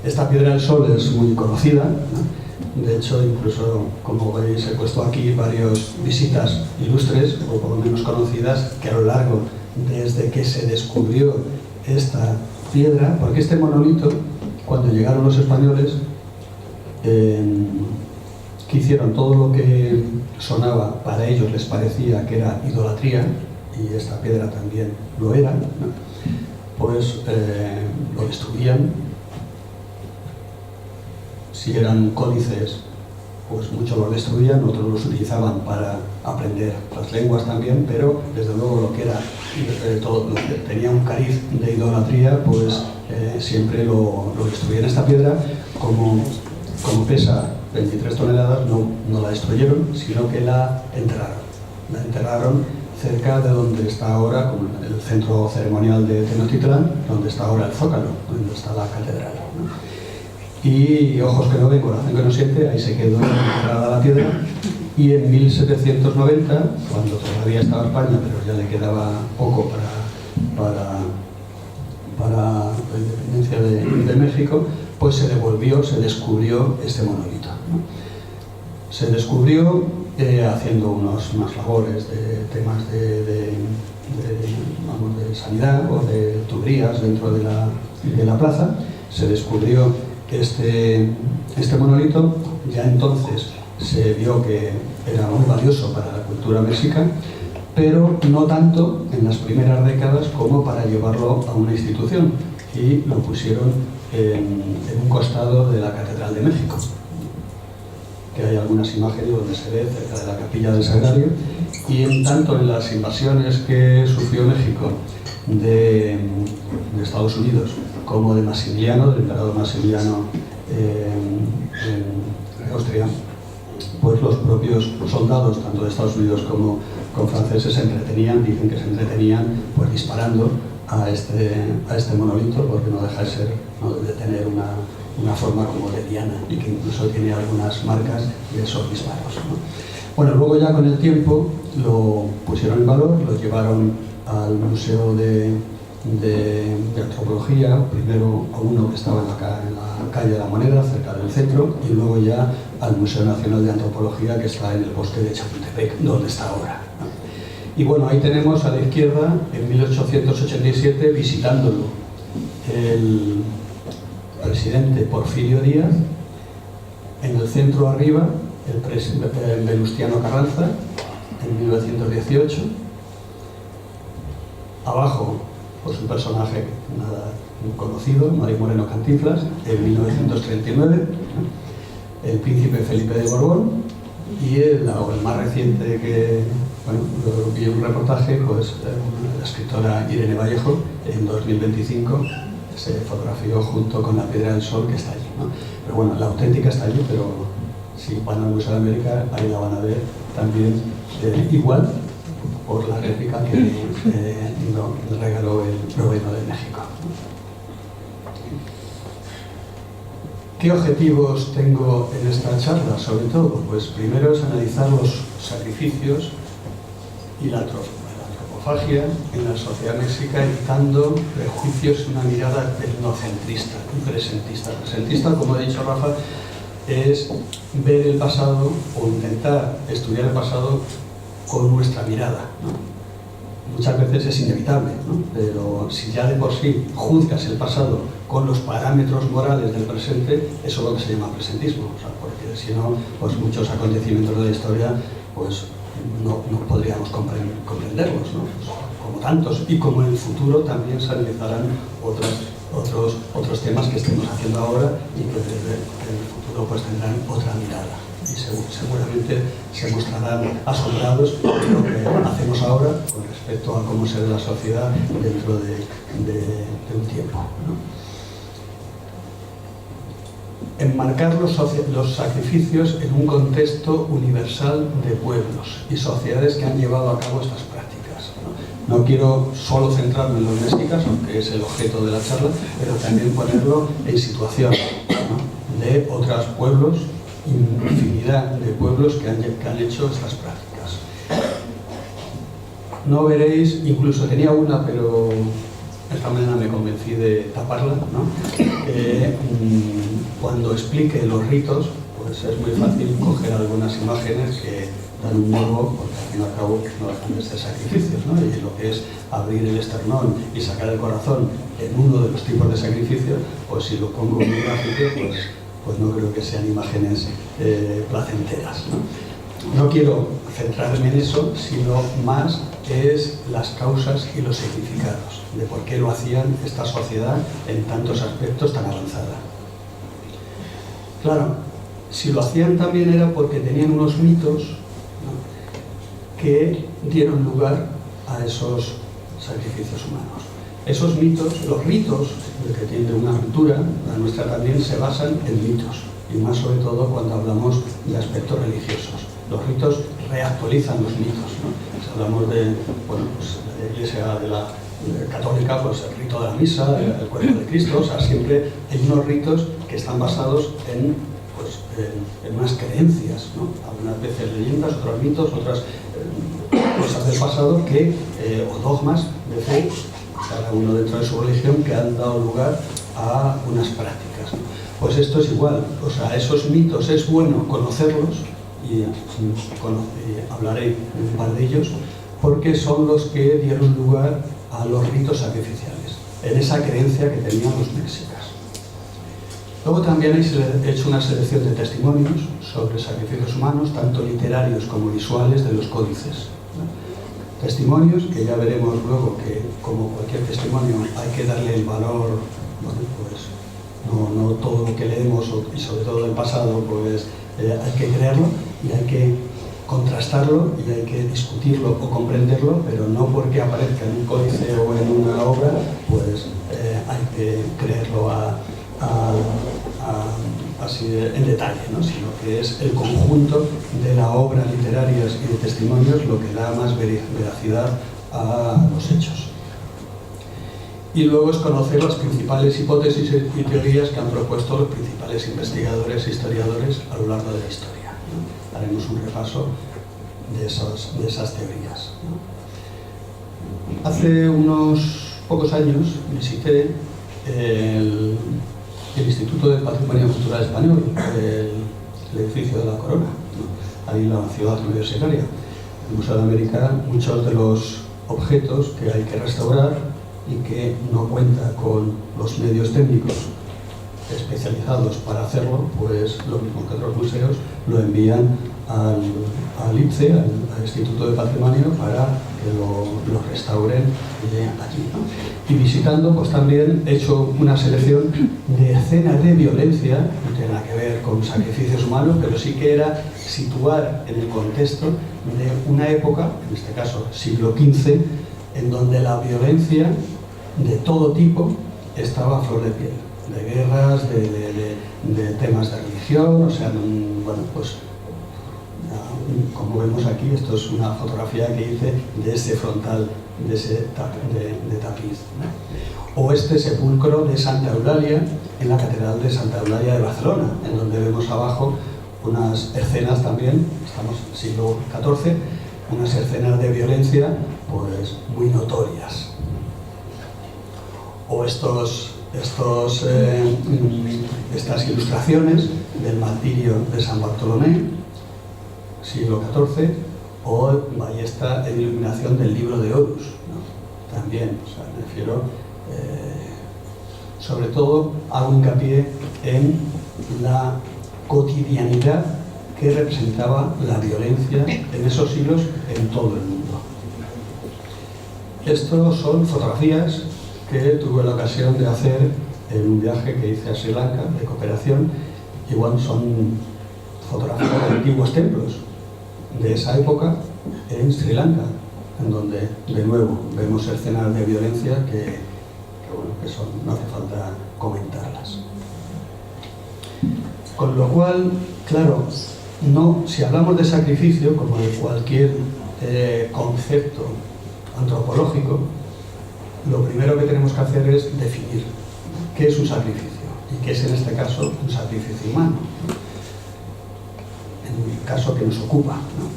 Esta piedra del sol es muy conocida, ¿no? De hecho, incluso, como veis, he puesto aquí varias visitas ilustres, o por lo menos conocidas, que a lo largo, desde que se descubrió esta piedra, porque este monolito, cuando llegaron los españoles, que hicieron todo lo que sonaba, para ellos les parecía que era idolatría, y esta piedra también lo era, ¿no?, pues lo destruían. Si eran códices, pues muchos los destruían, otros los utilizaban para aprender las lenguas también, pero desde luego lo que era todo lo que tenía un cariz de idolatría, pues siempre lo destruían. Esta piedra, como pesa 23 toneladas, no la destruyeron, sino que la enterraron. La enterraron cerca de donde está ahora, como el centro ceremonial de Tenochtitlán, donde está ahora el Zócalo, donde está la catedral, ¿no? Y ojos que no ven, corazón que no siente, ahí se quedó enterrada la piedra. Y en 1790, cuando todavía estaba España, pero ya le quedaba poco para la independencia de México, pues se descubrió este monolito, ¿no? Se descubrió haciendo unas labores de temas de sanidad o de tuberías dentro de la plaza. Se descubrió este monolito. Ya entonces se vio que era muy valioso para la cultura mexica, pero no tanto en las primeras décadas como para llevarlo a una institución, y lo pusieron en un costado de la Catedral de México, que hay algunas imágenes donde se ve cerca de la Capilla del Sagrario. Y tanto en las invasiones que sufrió México de Estados Unidos como de Maximiliano, del emperador Maximiliano en Austria, pues los propios soldados, tanto de Estados Unidos como franceses, dicen que se entretenían pues disparando a este monolito, porque no deja de tener una forma como de diana, y que incluso tiene algunas marcas de esos disparos, ¿no? Bueno, luego ya con el tiempo lo pusieron en valor, lo llevaron al Museo de Antropología, primero a uno que estaba en la calle de la Moneda, cerca del centro, y luego ya al Museo Nacional de Antropología, que está en el bosque de Chapultepec, donde está ahora, ¿no? Y bueno, ahí tenemos a la izquierda, en 1887, visitándolo el presidente Porfirio Díaz, en el centro arriba, el Venustiano Carranza, en 1918, abajo, pues un personaje un conocido, María Moreno Cantinflas, en 1939, El príncipe Felipe de Borbón, y el más reciente que, bueno, vi un reportaje, pues la escritora Irene Vallejo, en 2025, se fotografió junto con la Piedra del Sol que está allí, ¿no? Pero bueno, la auténtica está allí, pero si van al Museo de América, ahí la van a ver también igual, por la réplica que nos regaló el gobierno de México. ¿Qué objetivos tengo en esta charla? Sobre todo, pues primero es analizar los sacrificios y la antropofagia en la sociedad mexica, evitando prejuicios y una mirada etnocentrista y presentista. Presentista, como ha dicho Rafa, es ver el pasado o intentar estudiar el pasado con nuestra mirada, ¿no? Muchas veces es inevitable, ¿no? Pero si ya de por sí juzgas el pasado con los parámetros morales del presente, eso es lo que se llama presentismo, o sea, porque si no, pues muchos acontecimientos de la historia pues no podríamos comprenderlos, ¿no? Pues, como tantos, y como en el futuro también se analizarán otros temas que estemos haciendo ahora y que en el futuro pues tendrán otra mirada. Y seguramente se mostrarán asombrados de lo que hacemos ahora con respecto a cómo será la sociedad dentro de un tiempo, ¿no? Enmarcar los sacrificios en un contexto universal de pueblos y sociedades que han llevado a cabo estas prácticas, ¿no? No quiero solo centrarme en los mexicas, aunque es el objeto de la charla, pero también ponerlo en situación, ¿no? De otros pueblos, infinidad de pueblos que han hecho estas prácticas. No veréis, incluso tenía una, pero esta mañana me convencí de taparla, ¿no? Cuando explique los ritos, pues es muy fácil coger algunas imágenes que dan un morbo, porque al fin y al cabo no dejan de ser sacrificios, ¿no? Y lo que es abrir el esternón y sacar el corazón en uno de los tipos de sacrificios, pues si lo pongo en un gráfico, pues no creo que sean imágenes placenteras, ¿no? No quiero centrarme en eso, sino más es las causas y los significados de por qué lo hacían esta sociedad en tantos aspectos tan avanzada. Claro, si lo hacían también era porque tenían unos mitos, ¿no?, que dieron lugar a esos sacrificios humanos. Esos mitos, los ritos, que tienen una altura, la nuestra también se basan en mitos, y más sobre todo cuando hablamos de aspectos religiosos. Los ritos reactualizan los mitos, ¿no? Si hablamos de, bueno, pues, de la Iglesia católica, pues el rito de la misa, el cuerpo de Cristo, o sea, siempre hay unos ritos que están basados en unas creencias, ¿no? Algunas veces leyendas, otros mitos, otras cosas del pasado que, o dogmas de fe, cada uno dentro de su religión, que han dado lugar a unas prácticas, ¿no? Pues esto es igual, o sea, esos mitos es bueno conocerlos, y hablaré de un par de ellos, porque son los que dieron lugar a los ritos sacrificiales, en esa creencia que tenían los mexicas. Luego también he hecho una selección de testimonios sobre sacrificios humanos, tanto literarios como visuales, de los códices, ¿no? Testimonios que ya veremos luego que, como cualquier testimonio, hay que darle el valor, bueno, pues no todo lo que leemos, y sobre todo del pasado, pues hay que creerlo y hay que contrastarlo y hay que discutirlo o comprenderlo, pero no porque aparezca en un códice o en una obra, pues hay que creerlo así en detalle, ¿no? Sino que es el conjunto de la obra literaria y de testimonios lo que da más veracidad a los hechos. Y luego es conocer las principales hipótesis y teorías que han propuesto los principales investigadores e historiadores a lo largo de la historia, ¿no? Haremos un repaso de esas teorías, ¿no? Hace unos pocos años visité el Instituto del Patrimonio Cultural Español, el edificio de la Corona, ¿no? Ahí en la ciudad universitaria. El Museo de América, muchos de los objetos que hay que restaurar y que no cuenta con los medios técnicos especializados para hacerlo, pues lo mismo que otros museos lo envían al IPCE, al Instituto de Patrimonio, para que lo restauren allí, ¿no? Y visitando, pues también he hecho una selección de escenas de violencia, no tiene nada que ver con sacrificios humanos, pero sí que era situar en el contexto de una época, en este caso siglo XV, en donde la violencia de todo tipo estaba a flor de piel, de guerras, de temas de religión, o sea, bueno, pues como vemos aquí, esto es una fotografía que hice de ese frontal, de tapiz, ¿no? O este sepulcro de Santa Eulalia en la Catedral de Santa Eulalia de Barcelona, en donde vemos abajo unas escenas también, estamos en el siglo XIV, unas escenas de violencia pues muy notorias. O estas ilustraciones del martirio de San Bartolomé, siglo XIV, o ahí está en iluminación del libro de Horus, ¿no? También, o sea, me refiero, sobre todo hago hincapié en la cotidianidad que representaba la violencia en esos siglos en todo el mundo. Estos son fotografías que tuve la ocasión de hacer en un viaje que hice a Sri Lanka de cooperación. Igual son fotografías de antiguos templos de esa época en Sri Lanka, en donde de nuevo vemos escenas de violencia que son, no hace falta comentarlas. Con lo cual, claro, si hablamos de sacrificio, como de cualquier concepto antropológico, lo primero que tenemos que hacer es definir qué es un sacrificio y qué es en este caso un sacrificio humano, en el caso que nos ocupa, ¿no?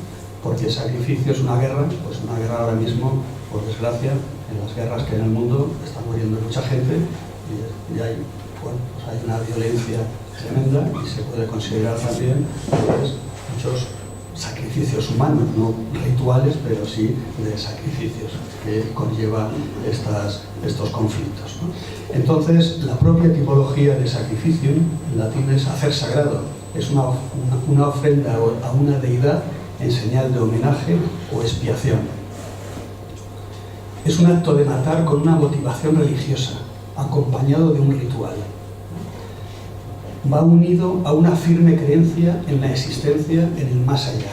Porque el sacrificio es una guerra, pues una guerra ahora mismo, por desgracia, en las guerras que hay en el mundo está muriendo mucha gente y hay, bueno, pues hay una violencia tremenda y se puede considerar también pues, muchos sacrificios humanos, no rituales, pero sí de sacrificios que conllevan estos conflictos, ¿no? Entonces, la propia tipología de sacrificio en latín es hacer sagrado, es una ofrenda a una deidad en señal de homenaje o expiación. Es un acto de matar con una motivación religiosa, acompañado de un ritual. Va unido a una firme creencia en la existencia en el más allá.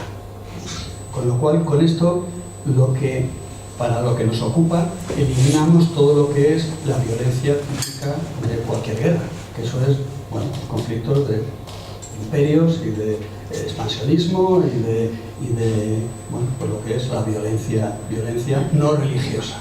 Con lo cual, con esto, para lo que nos ocupa, eliminamos todo lo que es la violencia típica de cualquier guerra, que eso es, bueno, conflictos de imperios y de expansionismo y de bueno, pues lo que es la violencia no religiosa.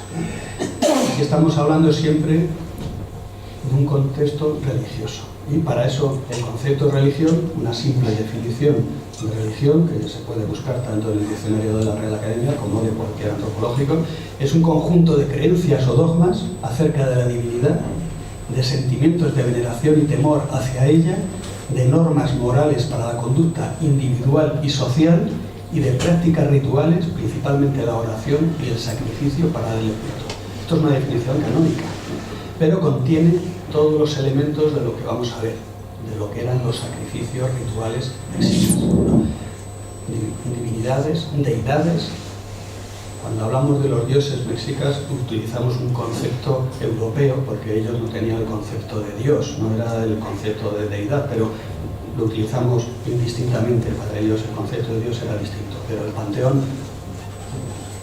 Aquí estamos hablando siempre de un contexto religioso. Y para eso el concepto de religión, una simple definición de religión que se puede buscar tanto en el diccionario de la Real Academia como de cualquier antropológico, es un conjunto de creencias o dogmas acerca de la divinidad, de sentimientos de veneración y temor hacia ella, de normas morales para la conducta individual y social y de prácticas rituales, principalmente la oración y el sacrificio para darle culto. Esto es una definición canónica, pero contiene todos los elementos de lo que vamos a ver, de lo que eran los sacrificios rituales mexicas, ¿no? Divinidades, deidades. Cuando hablamos de los dioses mexicas utilizamos un concepto europeo porque ellos no tenían el concepto de Dios, no era el concepto de deidad, pero lo utilizamos indistintamente. Para ellos el concepto de Dios era distinto, pero el panteón,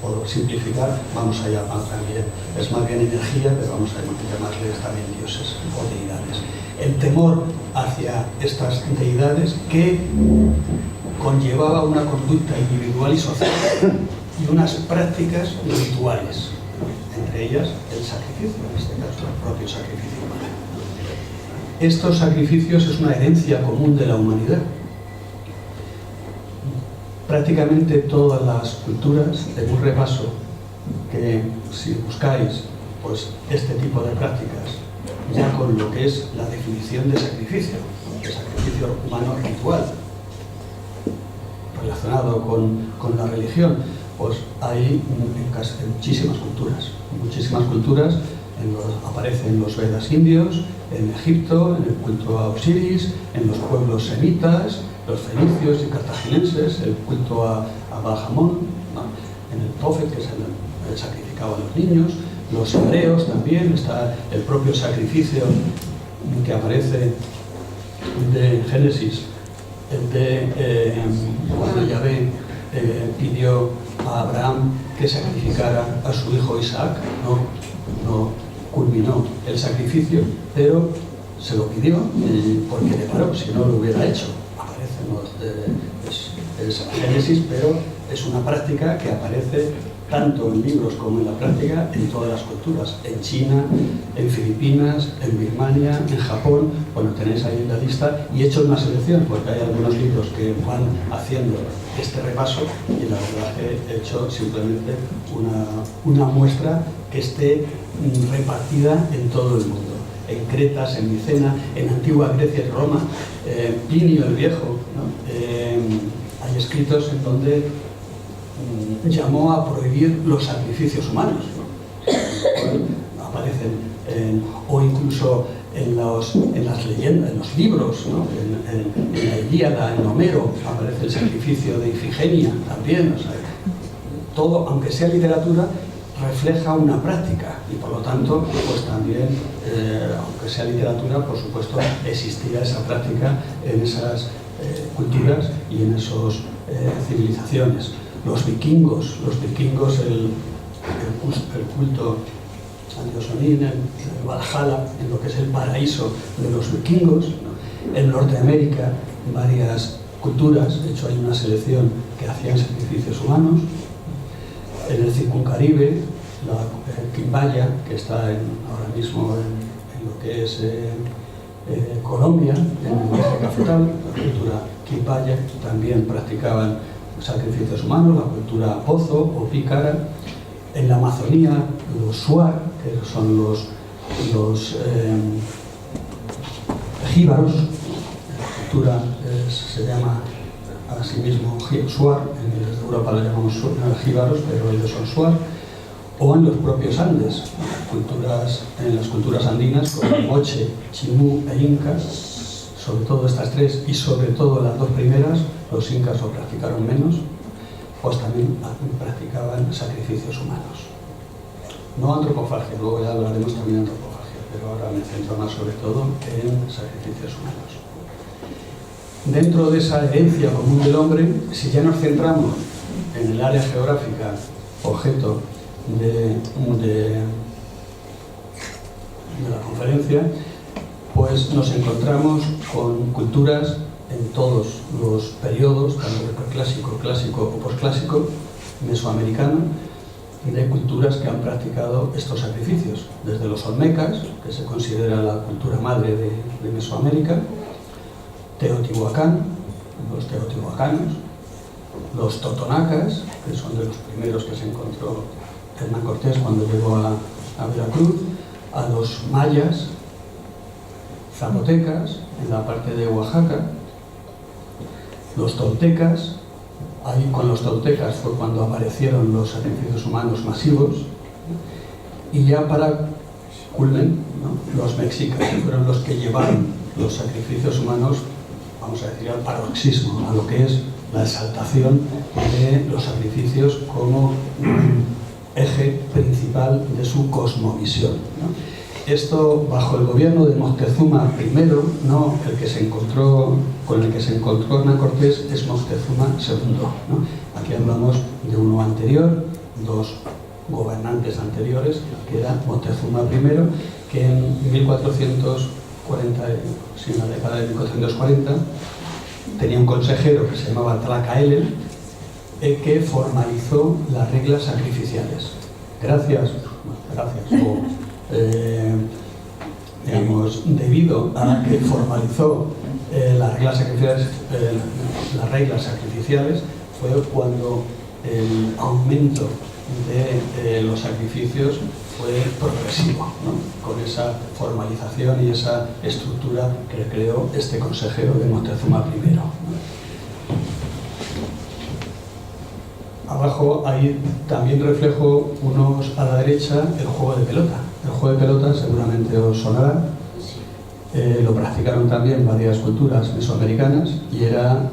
por simplificar, vamos a llamar también, es más bien energía, pero vamos a llamarles también dioses o deidades. El temor hacia estas deidades que conllevaba una conducta individual y social y unas prácticas rituales, entre ellas el sacrificio, en este caso el propio sacrificio humano. Estos sacrificios es una herencia común de la humanidad. Prácticamente todas las culturas, en un repaso, que si buscáis pues, este tipo de prácticas, ya con lo que es la definición de sacrificio humano ritual, relacionado con la religión, pues hay en muchísimas culturas, aparecen los Vedas indios, en Egipto, en el culto a Osiris, en los pueblos semitas, los fenicios y cartagineses, el culto a Bahamón, ¿no? En el Tophet, que es sacrificaba a los niños. Los hebreos también, está el propio sacrificio que aparece de Génesis, cuando Yahvé pidió a Abraham que sacrificara a su hijo Isaac. No culminó el sacrificio, pero se lo pidió porque le paró, si no lo hubiera hecho. Aparece, es Génesis, pero es una práctica que aparece tanto en libros como en la práctica en todas las culturas, en China, en Filipinas, en Birmania, en Japón. Bueno, tenéis ahí la lista y he hecho una selección porque hay algunos libros que van haciendo este repaso y la verdad que he hecho simplemente una muestra que esté repartida en todo el mundo. En Cretas, en Micena, en Antigua Grecia y Roma, Plinio el Viejo, ¿no? Hay escritos en donde llamó a prohibir los sacrificios humanos, ¿no? Aparecen o incluso en las leyendas, en los libros, ¿no? en la Ilíada, en Homero, aparece el sacrificio de Ifigenia también. O sea, todo, aunque sea literatura, refleja una práctica y por lo tanto, pues también, aunque sea literatura, por supuesto, existía esa práctica en esas culturas y en esas civilizaciones. Los vikingos, el culto a Dios Odín, el Valhalla, en lo que es el paraíso de los vikingos, ¿no? En Norteamérica, varias culturas, de hecho hay una selección que hacían sacrificios humanos. En el Circuncaribe, la Quimbaya, que está ahora mismo en lo que es Colombia, en el eje cafetal, la cultura Quimbaya, también practicaban sacrificios humanos, la cultura Pozo o Pícara. En la Amazonía, los Shuar, que son los jíbaros, la cultura se llama a sí mismo Shuar, desde Europa lo llamamos jíbaros, pero ellos son Shuar. O en los propios Andes, en las culturas andinas, como Moche, Chimú e Incas, sobre todo estas tres y sobre todo las dos primeras, los incas lo practicaron menos, pues también practicaban sacrificios humanos. No antropofagia, luego ya hablaremos también de antropofagia, pero ahora me centro más sobre todo en sacrificios humanos. Dentro de esa herencia común del hombre, si ya nos centramos en el área geográfica objeto de la conferencia, pues nos encontramos con culturas en todos los periodos, tanto de preclásico, clásico o posclásico, mesoamericano, de culturas que han practicado estos sacrificios, desde los olmecas, que se considera la cultura madre de Mesoamérica, Teotihuacán, los teotihuacanos, los totonacas, que son de los primeros que se encontró Hernán Cortés cuando llegó a Veracruz, a los mayas, zapotecas, en la parte de Oaxaca, los toltecas. Ahí con los toltecas fue cuando aparecieron los sacrificios humanos masivos, y ya para culmen, ¿no? Los mexicas, que fueron los que llevaron los sacrificios humanos, vamos a decir, al paroxismo, a lo que es la exaltación de los sacrificios como eje principal de su cosmovisión, ¿no? Esto bajo el gobierno de Moctezuma I, no el que se encontró, con el que se encontró Hernán Cortés, es Moctezuma II, ¿no? Aquí hablamos de uno anterior, dos gobernantes anteriores, que era Moctezuma I, que en 1440, sí, en la década de 1440, tenía un consejero que se llamaba Tlacaelel, que formalizó las reglas sacrificiales. Gracias, digamos, debido a que formalizó las reglas sacrificiales, fue cuando el aumento de los sacrificios fue progresivo, ¿no? Con esa formalización y esa estructura que creó este consejero de Moctezuma I, ¿no? Abajo ahí también reflejo unos a la derecha el juego de pelota. El juego de pelota seguramente os sonará. Lo practicaron también varias culturas mesoamericanas y era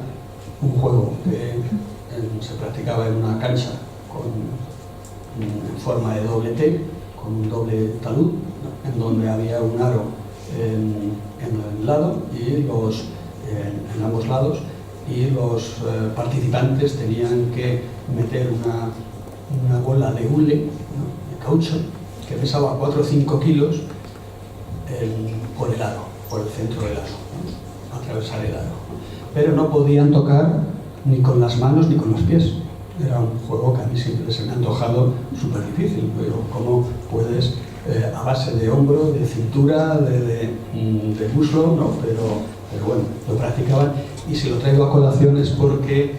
un juego que se practicaba en una cancha con en forma de doble T, con un doble talud, ¿no? En donde había un aro en el lado y en ambos lados, y los participantes tenían que meter una bola de hule, ¿no? De caucho, que pesaba 4 o 5 kilos por el aro, por el centro del aro, ¿no? Atravesar el aro, ¿no? Pero no podían tocar ni con las manos ni con los pies. Era un juego que a mí siempre se me ha antojado súper difícil. Pero ¿cómo puedes, a base de hombro, de cintura, de muslo, ¿no? Pero bueno, lo practicaban. Y si lo traigo a colación es porque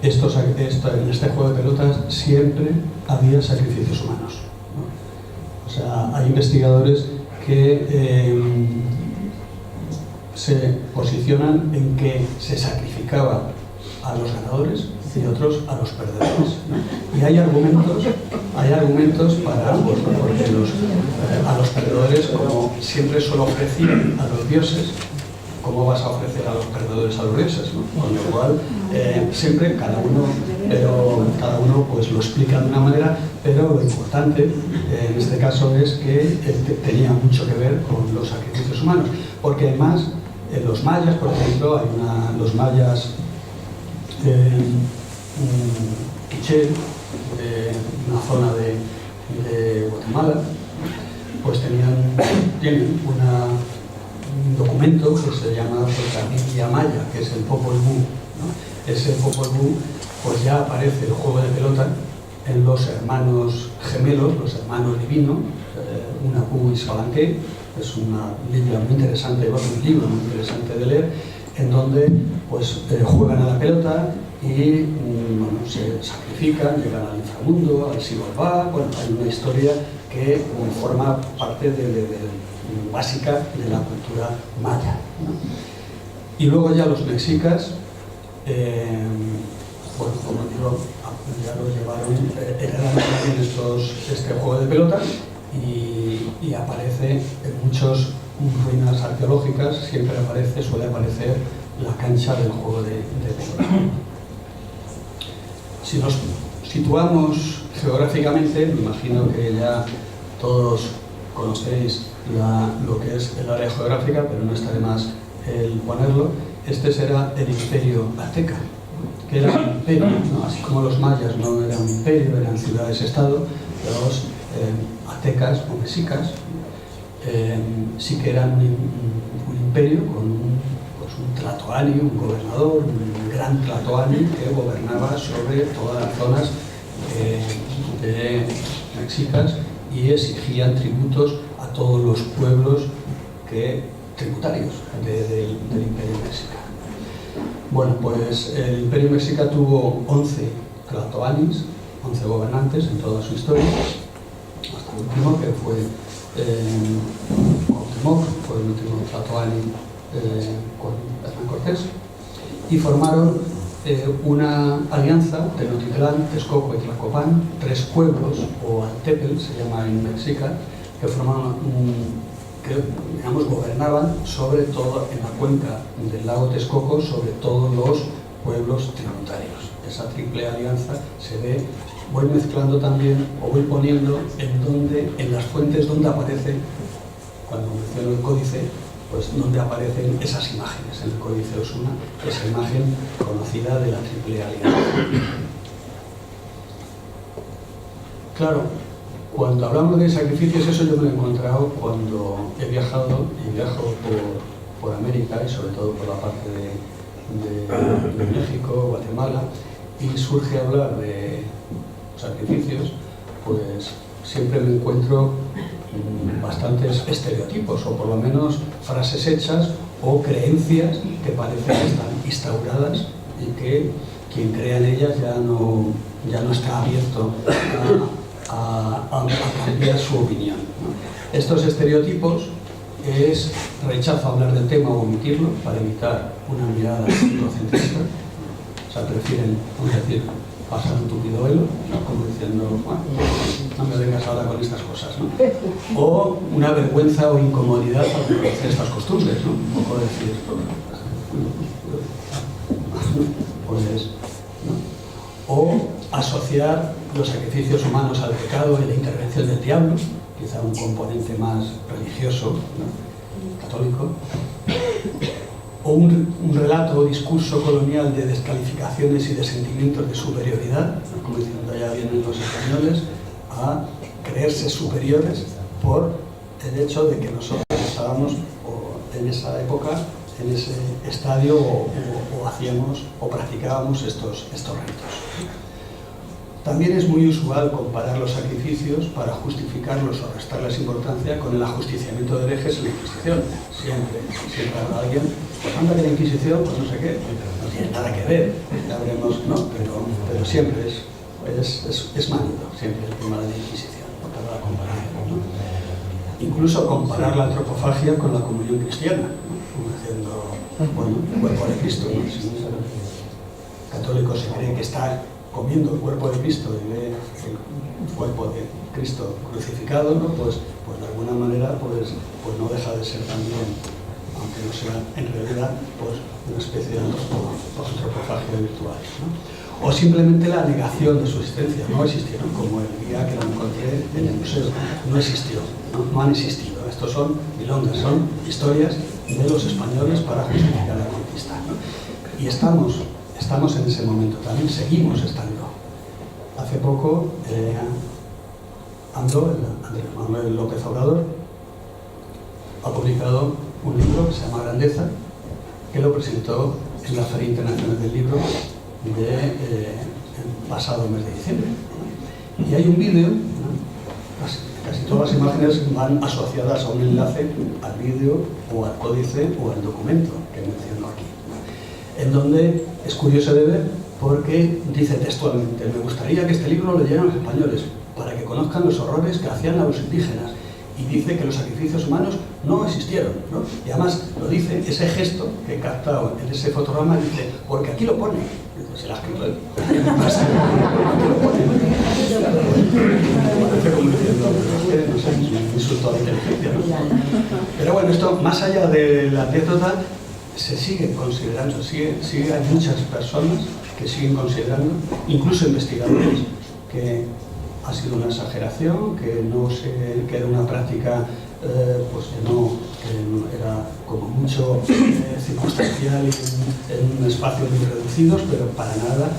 en este juego de pelotas siempre había sacrificios humanos, ¿no? O sea, hay investigadores que se posicionan en que se sacrificaba a los ganadores y otros a los perdedores, ¿no? Y hay argumentos para ambos, ¿no? Porque a los perdedores, como siempre solo ofrecían a los dioses, ¿cómo vas a ofrecer a los perdedores a los dioses, ¿no? Con lo cual, siempre cada uno pues lo explica de una manera, pero lo importante en este caso es que tenía mucho que ver con los sacrificios humanos, porque además en los mayas, por ejemplo, los mayas Quiché, una zona de Guatemala, pues tienen un documento que se llama la Biblia Maya, que es el Popol Vuh, ¿no? Ese Popol Vuh, pues ya aparece el juego de pelota en los hermanos gemelos, los hermanos divinos, Unapu y Salanque. Es una Biblia muy interesante, un libro muy interesante de leer, en donde pues juegan a la pelota y bueno, se sacrifican, llegan al inframundo, al Xibalbá. Bueno, hay una historia que forma parte básica de la cultura maya, ¿no? Y luego ya los mexicas, bueno, como digo, ya lo llevaron, heredaron también este juego de pelota, y aparece en muchas ruinas arqueológicas, suele aparecer la cancha del juego de pelota. Si nos situamos geográficamente, me imagino que ya todos conocéis lo que es el área geográfica, pero no está de más el ponerlo. Este será el imperio azteca, que era un imperio, ¿no? Así como los mayas no eran un imperio, eran ciudades-estado, los aztecas o mexicas sí que eran un imperio con un tlatoani, un gobernador, un gran tlatoani que gobernaba sobre todas las zonas de mexicas y exigían tributos a todos los pueblos tributarios del imperio mexica. Bueno, pues el imperio mexica tuvo 11 tlatoanis, 11 gobernantes en toda su historia, hasta el último, que fue Cuauhtémoc, fue el último tlatoani con Hernán Cortés, y formaron una alianza, Tenochtitlán, Texcoco y Tlacopan, 3 pueblos, o Altepetl se llama en mexica, que formaban que digamos, gobernaban sobre todo en la cuenca del lago Texcoco, sobre todos los pueblos tributarios. Esa triple alianza se ve, voy mezclando también, o voy poniendo en las fuentes donde aparece, cuando menciono el códice, pues donde aparecen esas imágenes. En el códice Osuna, esa imagen conocida de la triple alianza. Claro, cuando hablamos de sacrificios, eso yo me lo he encontrado cuando he viajado y viajo por América, y sobre todo por la parte de México, Guatemala, y surge hablar de sacrificios, pues siempre me encuentro bastantes estereotipos, o por lo menos frases hechas o creencias que parecen que están instauradas y que quien crea en ellas ya no está abierto a cambiar su opinión, ¿no? Estos estereotipos es rechazo a hablar del tema o omitirlo para evitar una mirada egocentrista. O sea, prefieren, vamos a decir, pasar un tupido velo, ¿no? Como diciendo, bueno, no me vengas ahora con estas cosas, ¿no? O una vergüenza o incomodidad al conocer estas costumbres, ¿no? Un poco decir, pues, ¿no? O asociar los sacrificios humanos al pecado y la intervención del diablo, quizá un componente más religioso, ¿no?, católico, o un relato o discurso colonial de descalificaciones y de sentimientos de superioridad, ¿no?, como diciendo ya vienen los españoles a creerse superiores por el hecho de que nosotros estábamos en esa época, en ese estadio, o hacíamos o practicábamos estos ritos. También es muy usual comparar los sacrificios para justificarlos o restarles importancia con el ajusticiamiento de herejes en la Inquisición. Siempre habrá alguien, pues anda que la Inquisición, pues no sé qué, no tiene nada que ver, ya veremos, ¿no? Pero siempre es manido, siempre el tema de la Inquisición, ¿no?, para la comparación, ¿no? Incluso comparar la antropofagia con la comunión cristiana, ¿no?, como diciendo, bueno, el cuerpo de Cristo, ¿no? Si un católico se cree que está comiendo el cuerpo de Cristo y ve el cuerpo de Cristo crucificado, ¿no?, pues de alguna manera pues no deja de ser también, aunque no sea en realidad, pues una especie de antropofagia virtual, ¿no? O simplemente la negación de su existencia. No existieron, como el día que lo encontré en el museo, no existió, no han existido. Estos son milongas, son historias de los españoles para justificar la conquista, ¿no? Y estamos en ese momento también, seguimos estando. Hace poco Andrés Manuel López Obrador ha publicado un libro que se llama Grandeza, que lo presentó en la Feria Internacional del Libro el pasado mes de diciembre. Y hay un vídeo, ¿no?, casi todas las imágenes van asociadas a un enlace al vídeo o al códice o al documento que menciono aquí, ¿no?, en donde es curioso de ver porque dice textualmente: me gustaría que este libro lo leyeran los españoles para que conozcan los horrores que hacían a los indígenas. Y dice que los sacrificios humanos no existieron, ¿no? Y además lo dice, ese gesto que he captado en ese fotograma, dice, porque aquí lo pone. Se la ha escrito él. Aquí lo pone. Parece como diciendo, no sé, un insulto a la inteligencia, ¿no? Pero bueno, esto, más allá de la anécdota, se sigue considerando, hay muchas personas que siguen considerando, incluso investigadores, que ha sido una exageración, que era una práctica pues que era como mucho circunstancial en espacios muy reducidos, pero para nada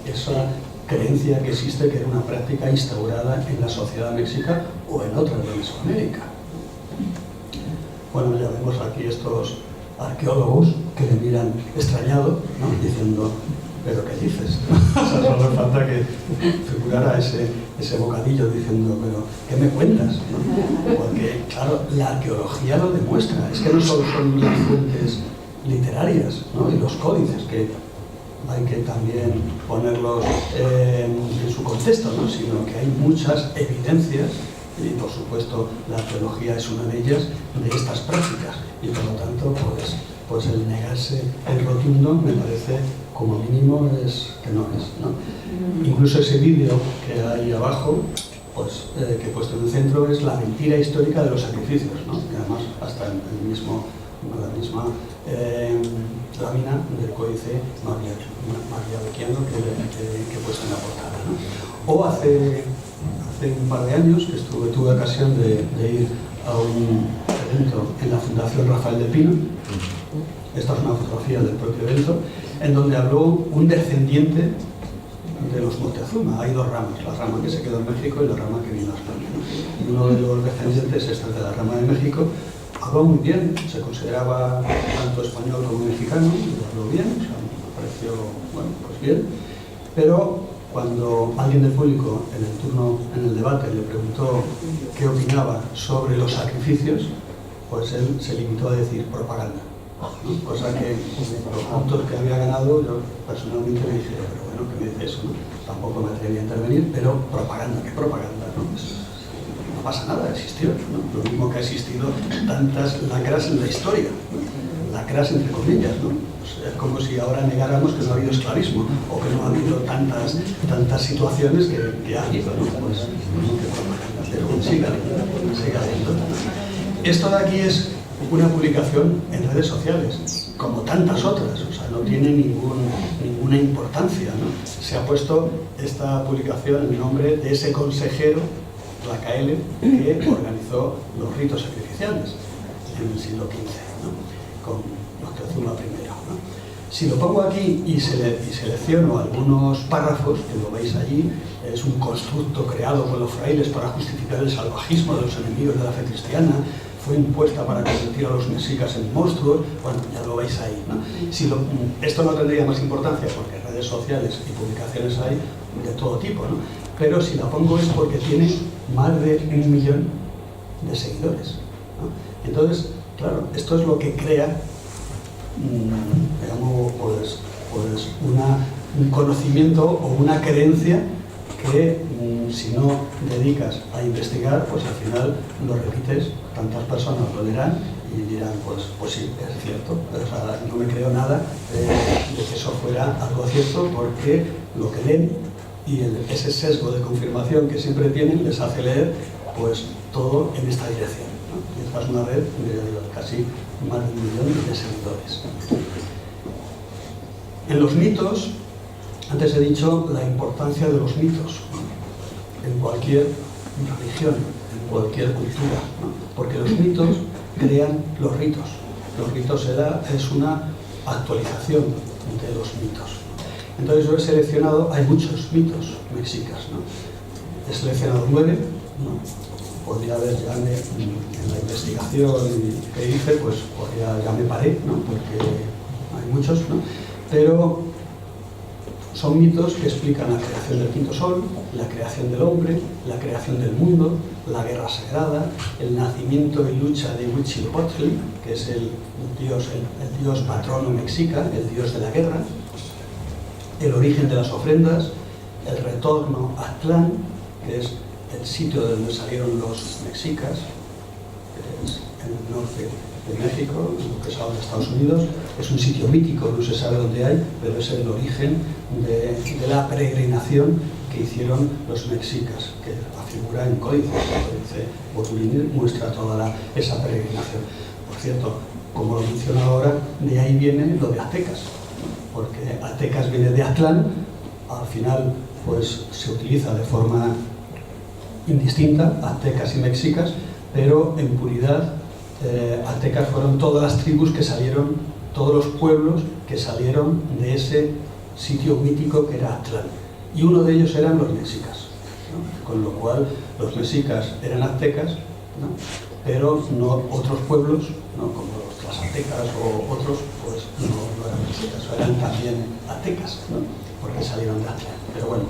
esa creencia que existe, que era una práctica instaurada en la sociedad mexica o en otras de Mesoamérica. Bueno, ya vemos aquí estos arqueólogos que le miran extrañado, ¿no?, diciendo, ¿pero qué dices? O sea, solo falta que figurara ese bocadillo diciendo, ¿pero qué me cuentas?, ¿no? Porque, claro, la arqueología lo demuestra. Es que no solo son las fuentes literarias, ¿no?, y los códices, que hay que también ponerlos en su contexto, ¿no?, sino que hay muchas evidencias, y por supuesto la arqueología es una de ellas, de estas prácticas. Y por lo tanto, pues el negarse el rotundo me parece, como mínimo, es que no es, ¿no? Incluso ese vídeo que hay abajo, pues que he puesto en el centro, es la mentira histórica de los sacrificios, ¿no?, que además hasta la misma lámina del códice magliavecchiano que he puesto en la portada, ¿no? O hace un par de años que tuve ocasión de ir a un evento en la Fundación Rafael del Pino. Esta es una fotografía del propio evento, en donde habló un descendiente de los Moctezuma. Hay dos ramas, la rama que se quedó en México y la rama que vino a España, ¿no? Y uno de los descendientes, este de la rama de México, habló muy bien, se consideraba tanto español como mexicano, y habló bien, o sea, me pareció, bueno, pues bien, pero cuando alguien del público en el debate le preguntó qué opinaba sobre los sacrificios, pues él se limitó a decir propaganda, ¿no? Cosa que los puntos que había ganado, yo personalmente le dije, pero bueno, ¿qué me dice eso?, ¿no? Tampoco me atreví a intervenir, pero propaganda, ¿qué propaganda?, ¿no? No pasa nada, existió, ¿no? Lo mismo que ha existido tantas lacras en la historia, ¿no? Lacras entre comillas, ¿no? O sea, es como si ahora negáramos que no ha habido esclavismo o que no ha habido tantas situaciones que ha habido, ¿no? Pues no, que propaganda, pero siga habiendo. Esto de aquí es una publicación en redes sociales, como tantas otras, o sea, no tiene ninguna importancia, ¿no? Se ha puesto esta publicación en nombre de ese consejero, Lacaille, que organizó los ritos sacrificiales en el siglo XV, ¿no? Con Moctezuma I, ¿no? Si lo pongo aquí y selecciono algunos párrafos, que lo veis allí, es un constructo creado por los frailes para justificar el salvajismo de los enemigos de la fe cristiana, fue impuesta para convertir a los mexicas en monstruos, bueno, ya lo veis ahí, ¿no? Esto no tendría más importancia porque redes sociales y publicaciones hay de todo tipo, ¿no? Pero si la pongo es porque tiene más de 1 millón de seguidores, ¿no? Entonces, claro, esto es lo que crea, digamos, pues un conocimiento o una creencia que si no dedicas a investigar, pues al final lo repites, tantas personas lo leerán y dirán, pues sí, es cierto, o sea, no me creo nada de que eso fuera algo cierto, porque lo que leen y ese sesgo de confirmación que siempre tienen les hace leer pues todo en esta dirección, ¿no? Y esta es una red de casi más de 1 millón de seguidores. En los mitos, antes he dicho la importancia de los mitos, ¿no? En cualquier religión, en cualquier cultura, ¿no? Porque los mitos crean los ritos. Los ritos es una actualización de los mitos. Entonces yo he seleccionado, hay muchos mitos mexicas, ¿no? He seleccionado 9, ¿no? Podría haber ya en la investigación que hice, pues ya me paré, ¿no? Porque hay muchos, ¿no? Pero son mitos que explican la creación del quinto sol, la creación del hombre, la creación del mundo, la guerra sagrada, el nacimiento y lucha de Huitzilopochtli, que es el dios patrono mexica, el dios de la guerra, el origen de las ofrendas, el retorno a Aztlán, que es el sitio de donde salieron los mexicas, que es en el norte de México, lo que es ahora Estados Unidos. Es un sitio mítico, no se sabe dónde hay, pero es el origen de la peregrinación que hicieron los mexicas, que figura en códices. El códice Botulini muestra toda esa peregrinación. Por cierto, como lo menciono ahora, de ahí viene lo de aztecas, porque aztecas viene de Aztlán, al final pues se utiliza de forma indistinta, aztecas y mexicas, pero en puridad aztecas fueron todas las tribus que salieron, todos los pueblos que salieron de ese sitio mítico que era Aztlán, y uno de ellos eran los mexicas, ¿no? Con lo cual los mexicas eran aztecas, ¿no? Pero no otros pueblos, ¿no? Como los tlaxcaltecas o otros, pues no eran mexicas, eran también aztecas, ¿no? Porque salieron de Aztlán. Pero bueno,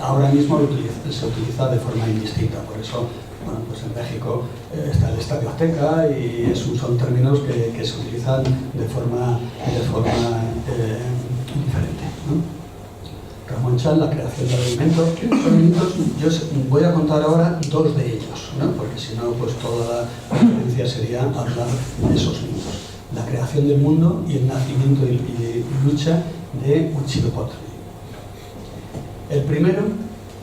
ahora mismo se utiliza de forma indistinta, por eso, bueno, pues en México está el estadio azteca y son términos que se utilizan de forma diferente, ¿no? Ramón Chan, la creación del alimento. Yo voy a contar ahora 2 de ellos, ¿no? Porque si no, pues toda la conferencia sería hablar de esos mitos. La creación del mundo y el nacimiento y lucha de Huitzilopochtli. El primero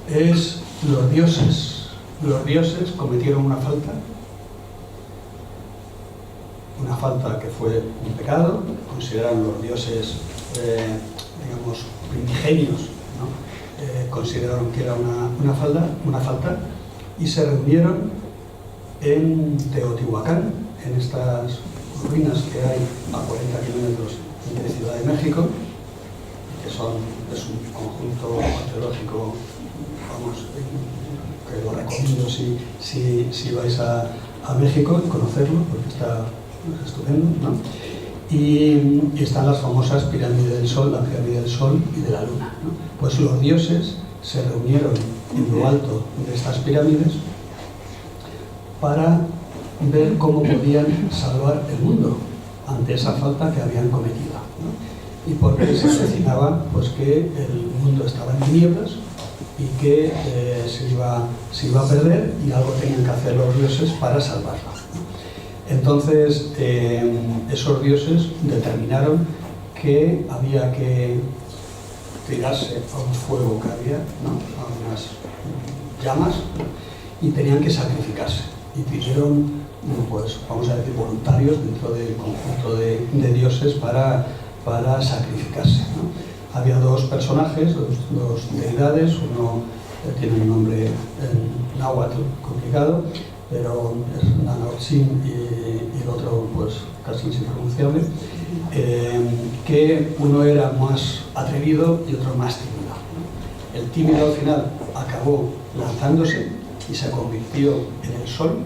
es los dioses. Los dioses cometieron una falta que fue un pecado, consideraron los dioses, digamos, primigenios, ¿no? Consideraron que era una falta y se reunieron en Teotihuacán, en estas ruinas que hay a 40 kilómetros de Ciudad de México, que es un conjunto arqueológico, vamos, que lo recomiendo si vais a México, conocerlo, porque está estupendo, ¿no? Y están las famosas pirámides del Sol, la pirámide del Sol y de la Luna, ¿no? Pues los dioses se reunieron en lo alto de estas pirámides para ver cómo podían salvar el mundo ante esa falta que habían cometido, ¿no? Y porque se avecinaba pues que el mundo estaba en tinieblas y que se iba a perder y algo tenían que hacer los dioses para salvarlo, ¿no? Entonces esos dioses determinaron que había que tirarse a un fuego que había, ¿no? A unas llamas, y tenían que sacrificarse. y pidieron, pues vamos a decir, voluntarios dentro del conjunto de dioses para sacrificarse, ¿no? Había dos personajes, dos deidades, uno tiene un nombre en náhuatl complicado, pero es Nanotzin y el otro pues casi inpronunciable, que uno era más atrevido y otro más tímido. El tímido al final acabó lanzándose y se convirtió en el sol,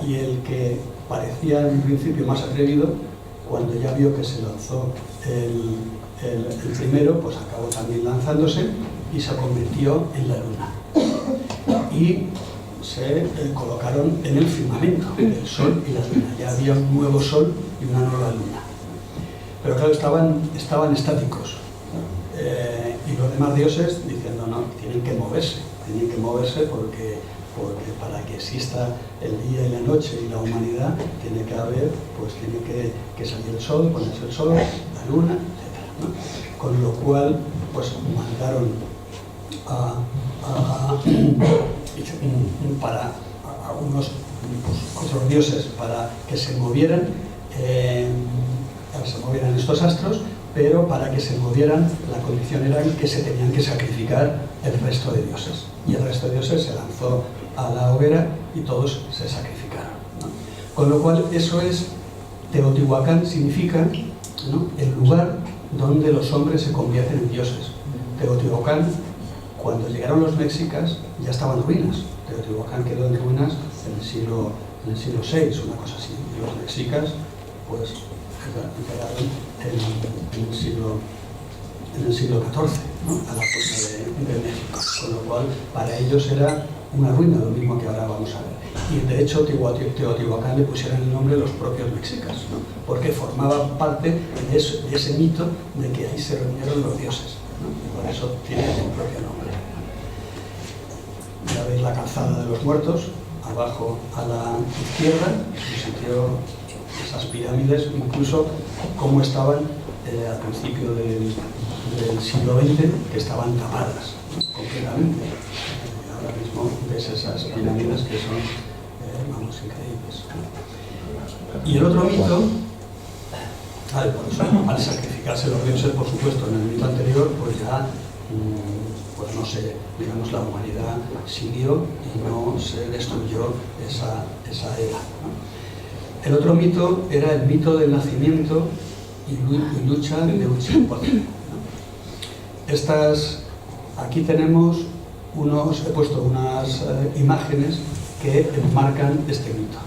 y el que parecía en principio más atrevido, cuando ya vio que se lanzó el primero, pues acabó también lanzándose y se convirtió en la luna. Y se colocaron en el firmamento, el sol y la luna. Ya había un nuevo sol y una nueva luna. Pero claro, estaban estáticos. Y los demás dioses diciendo, no, tienen que moverse porque para que exista el día y la noche y la humanidad tiene que haber, pues tiene que salir el sol, ponerse el sol, la luna, etc., ¿no? Con lo cual, pues mandaron para unos otros dioses para que se movieran estos astros, pero para que se movieran la condición era que se tenían que sacrificar el resto de dioses, y el resto de dioses se lanzó a la hoguera y todos se sacrificaron, ¿no? Con lo cual eso es, Teotihuacán significa, ¿no?, el lugar donde los hombres se convierten en dioses. Teotihuacán, cuando llegaron los mexicas, ya estaba en ruinas. Teotihuacán quedó en ruinas en el siglo VI, una cosa así, y los mexicas pues llegaron en el siglo XIV, ¿no?, a la costa de México, con lo cual para ellos era una ruina, lo mismo que ahora vamos a ver. Y de hecho Teotihuacán le pusieron el nombre los propios mexicas, ¿no?, porque formaba parte de ese mito de que ahí se reunieron los dioses, ¿no?, y por eso tiene el propio nombre. Ya veis la calzada de los muertos, abajo a la izquierda, en sitio esas pirámides, incluso cómo estaban al principio del siglo XX, que estaban tapadas, ¿no?, completamente. Ahora mismo ves esas pirámides que son, vamos, increíbles, ¿no? Y el otro mito, por eso, al sacrificarse los dioses, por supuesto, en el mito anterior, pues ya, pues no sé, digamos, la humanidad siguió y no se destruyó esa era, ¿no? El otro mito era el mito del nacimiento y lucha de Huitzilopochtli, ¿no? Aquí tenemos he puesto unas imágenes que enmarcan este mito.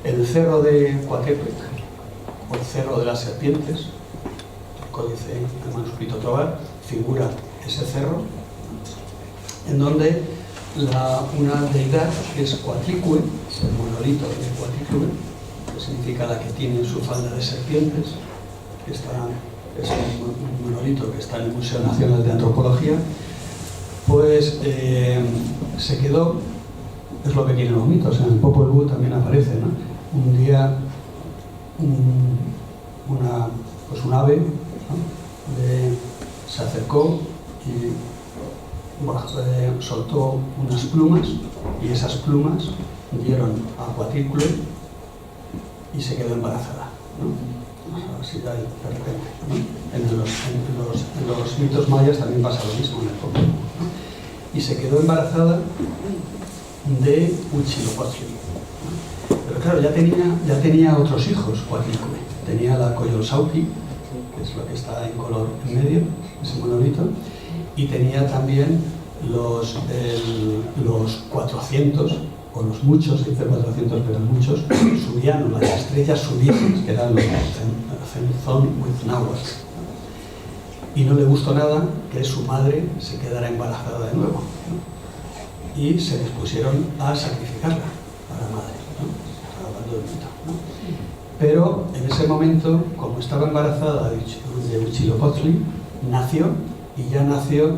El cerro de Coatepec, o el cerro de las serpientes, el códice del manuscrito Tobar, figura ese cerro, en donde una deidad que es Coatlicue, el monolito de Coatlicue, que significa la que tiene su falda de serpientes, que es un monolito que está en el Museo Nacional de Antropología, pues se quedó, es lo que tienen los mitos, en el Popol Vuh también aparece, ¿no? Un día un ave, ¿no?, se acercó y soltó unas plumas, y esas plumas dieron a Coatlicue y se quedó embarazada, ¿no? Así de repente, ¿no? En los mitos mayas también pasa lo mismo en el Popol Vuh, ¿no? Y se quedó embarazada de Huitzilopochtli, ¿no? Pero claro, ya tenía otros hijos, Coatlicue. Tenía la Coyolxauhqui, que es lo que está en color en medio, ese monolito, y tenía también los 400, o los muchos, se dice 400, pero muchos, surianos, las estrellas surianas, que eran los Zenthon-Witnahuas. Y no le gustó nada que su madre se quedara embarazada de nuevo, ¿no? Y se dispusieron a sacrificarla a la madre, ¿no? Hablando del mito, ¿no? Pero en ese momento, como estaba embarazada de Huitzilopochtli, nació, y ya nació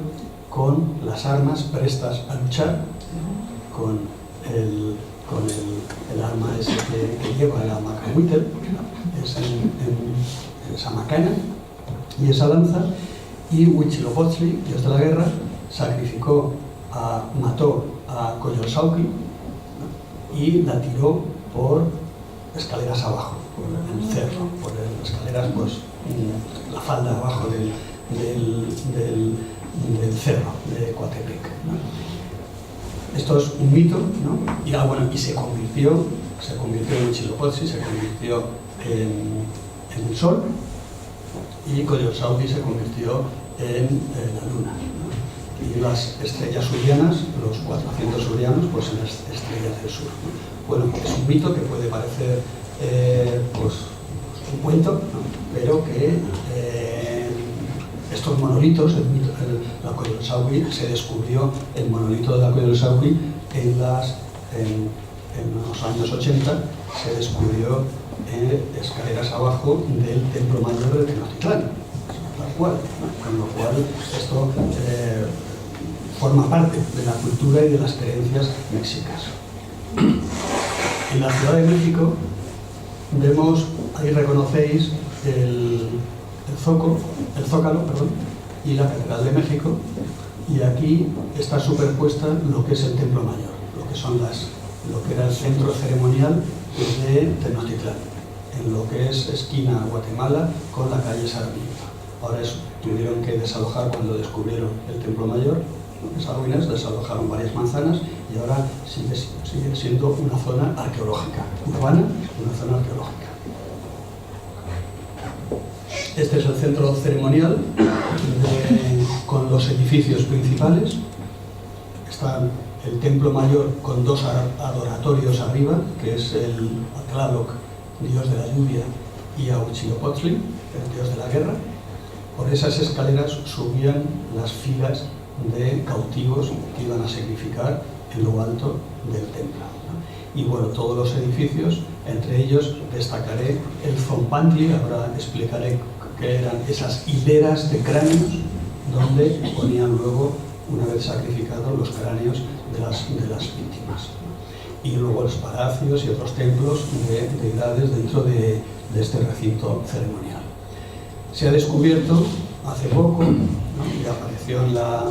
con las armas prestas a luchar, con el arma ese que lleva, la macahuitl, esa macana y esa lanza. Y Huitzilopochtli, dios de la guerra, mató a Coyolxauhqui, ¿no?, y la tiró por escaleras abajo, por el cerro, por escaleras, pues la falda abajo del cerro de Coatepec, ¿no? Esto es un mito, ¿no? Y se convirtió en Huitzilopochtli, se convirtió en el sol, y Coyolxauhqui se convirtió en la luna, ¿no? Y las estrellas surianas, los 400 surianos, pues en las estrellas del sur, ¿no? Bueno, es un mito que puede parecer pues un cuento, ¿no? Pero que estos monolitos, la Coyolxauhqui, se descubrió el monolito de la Coyolxauhqui en los años 80, se descubrió escaleras abajo del templo mayor de Tenochtitlán, tal cual, ¿no? Con lo cual esto forma parte de la cultura y de las creencias mexicas. En la Ciudad de México vemos, ahí reconocéis el Zócalo, y la Catedral de México, y aquí está superpuesta lo que es el Templo Mayor, lo que era el centro ceremonial de Tenochtitlán, en lo que es esquina Guatemala con la calle Sarmiento. Ahora tuvieron que desalojar cuando descubrieron el Templo Mayor, esas ruinas, desalojaron varias manzanas y ahora sigue siendo una zona arqueológica, urbana, una zona arqueológica. Este es el centro ceremonial con los edificios principales. Está el Templo Mayor con dos adoratorios arriba, que es el Tlaloc, dios de la lluvia, y a Huitzilopochtli, el dios de la guerra. Por esas escaleras subían las filas de cautivos que iban a sacrificar en lo alto del templo, ¿no? Y bueno, todos los edificios, entre ellos destacaré el Zompantli. Ahora explicaré qué eran esas hileras de cráneos donde ponían luego, una vez sacrificados, los cráneos de las víctimas, ¿no? Y luego los palacios y otros templos de deidades dentro de este recinto ceremonial. Se ha descubierto hace poco, ¿no? Y apareció en la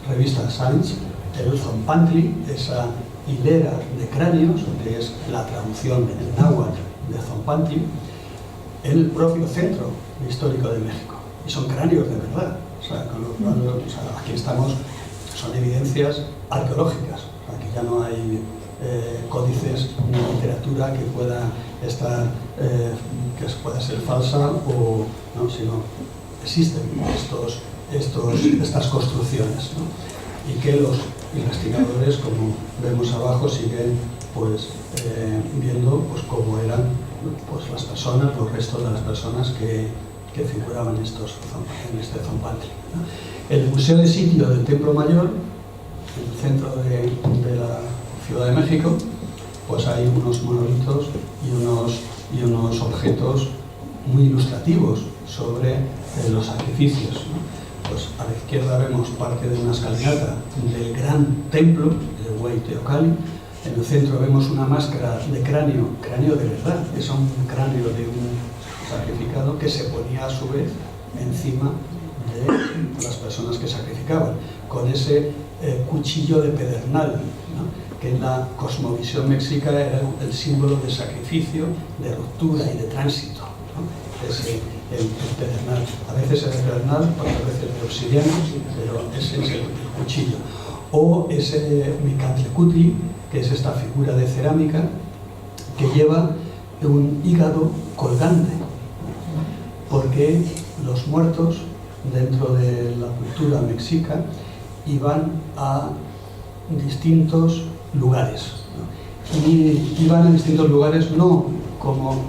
revista Science, el Zompantli, esa hilera de cráneos, que es la traducción en el náhuatl de Zompantli, en el propio centro histórico de México. Y son cráneos de verdad. O sea, aquí estamos, son evidencias arqueológicas. O sea, que ya no hay códices ni literatura que pueda estar, que pueda ser falsa o no, sino existen estas construcciones, ¿no? Y que los investigadores, como vemos abajo, siguen pues viendo pues cómo eran pues las personas, los restos de las personas que figuraban en este Zompantli, ¿no? El Museo de Sitio del Templo Mayor, en el centro de la Ciudad de México, pues hay unos monolitos y unos objetos muy ilustrativos sobre los sacrificios, ¿no? Pues a la izquierda vemos parte de una escalinata del gran templo de Hueyteocalli. En el centro vemos una máscara de cráneo de verdad, que es un cráneo de un sacrificado que se ponía a su vez encima de las personas que sacrificaban, con ese cuchillo de pedernal, ¿no? Que en la cosmovisión mexica era el símbolo de sacrificio, de ruptura y de tránsito, ¿no? Es el pedernal. A veces es de pedernal, otras veces de obsidiana, pero ese es el cuchillo. O ese Micantlecutli, que es esta figura de cerámica que lleva un hígado colgante, porque los muertos dentro de la cultura mexica iban a distintos lugares, ¿no? Y iban a distintos lugares no como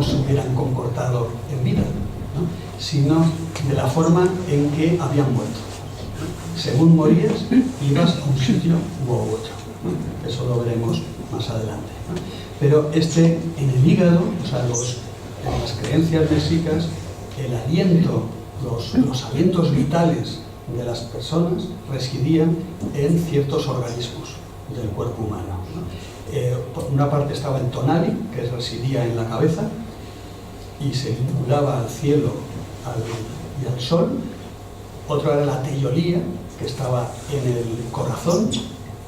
se hubieran comportado en vida, ¿no? Sino de la forma en que habían muerto. Según morías, ibas a un sitio u otro, ¿no? Eso lo veremos más adelante, ¿no? Pero en el hígado, o sea, en las creencias mexicas, el aliento, los alientos vitales de las personas residían en ciertos organismos del cuerpo humano, ¿no? Por una parte estaba el tonali, que residía en la cabeza y se vinculaba al cielo y al sol. Otro era la teyolía, que estaba en el corazón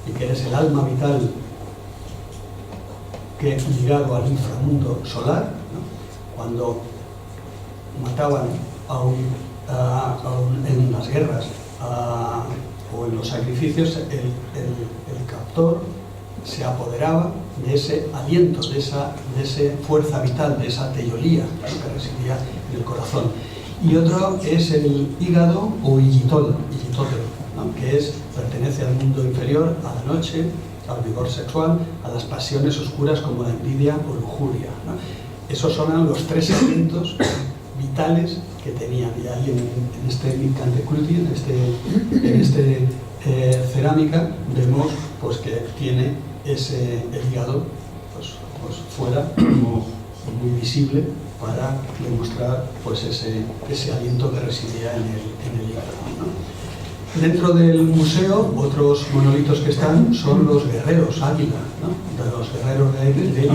y que es el alma vital que ligado al inframundo solar, ¿no? Cuando mataban en las guerras o en los sacrificios, el captor se apoderaba de ese aliento, de esa fuerza vital, de esa teiolía que residía en el corazón. Y otro es el hígado o higitol, ¿no? Que pertenece al mundo inferior, a la noche, al vigor sexual, a las pasiones oscuras como la envidia o lujuria, ¿no? Esos son los tres elementos vitales que tenían. Y ahí en este Canteculti, en este cerámica, vemos pues que tiene el hígado pues fuera, como muy visible, para demostrar pues ese aliento que residía en el hígado, ¿no? Dentro del museo, otros monolitos que están son los guerreros águila, ¿no? De los guerreros del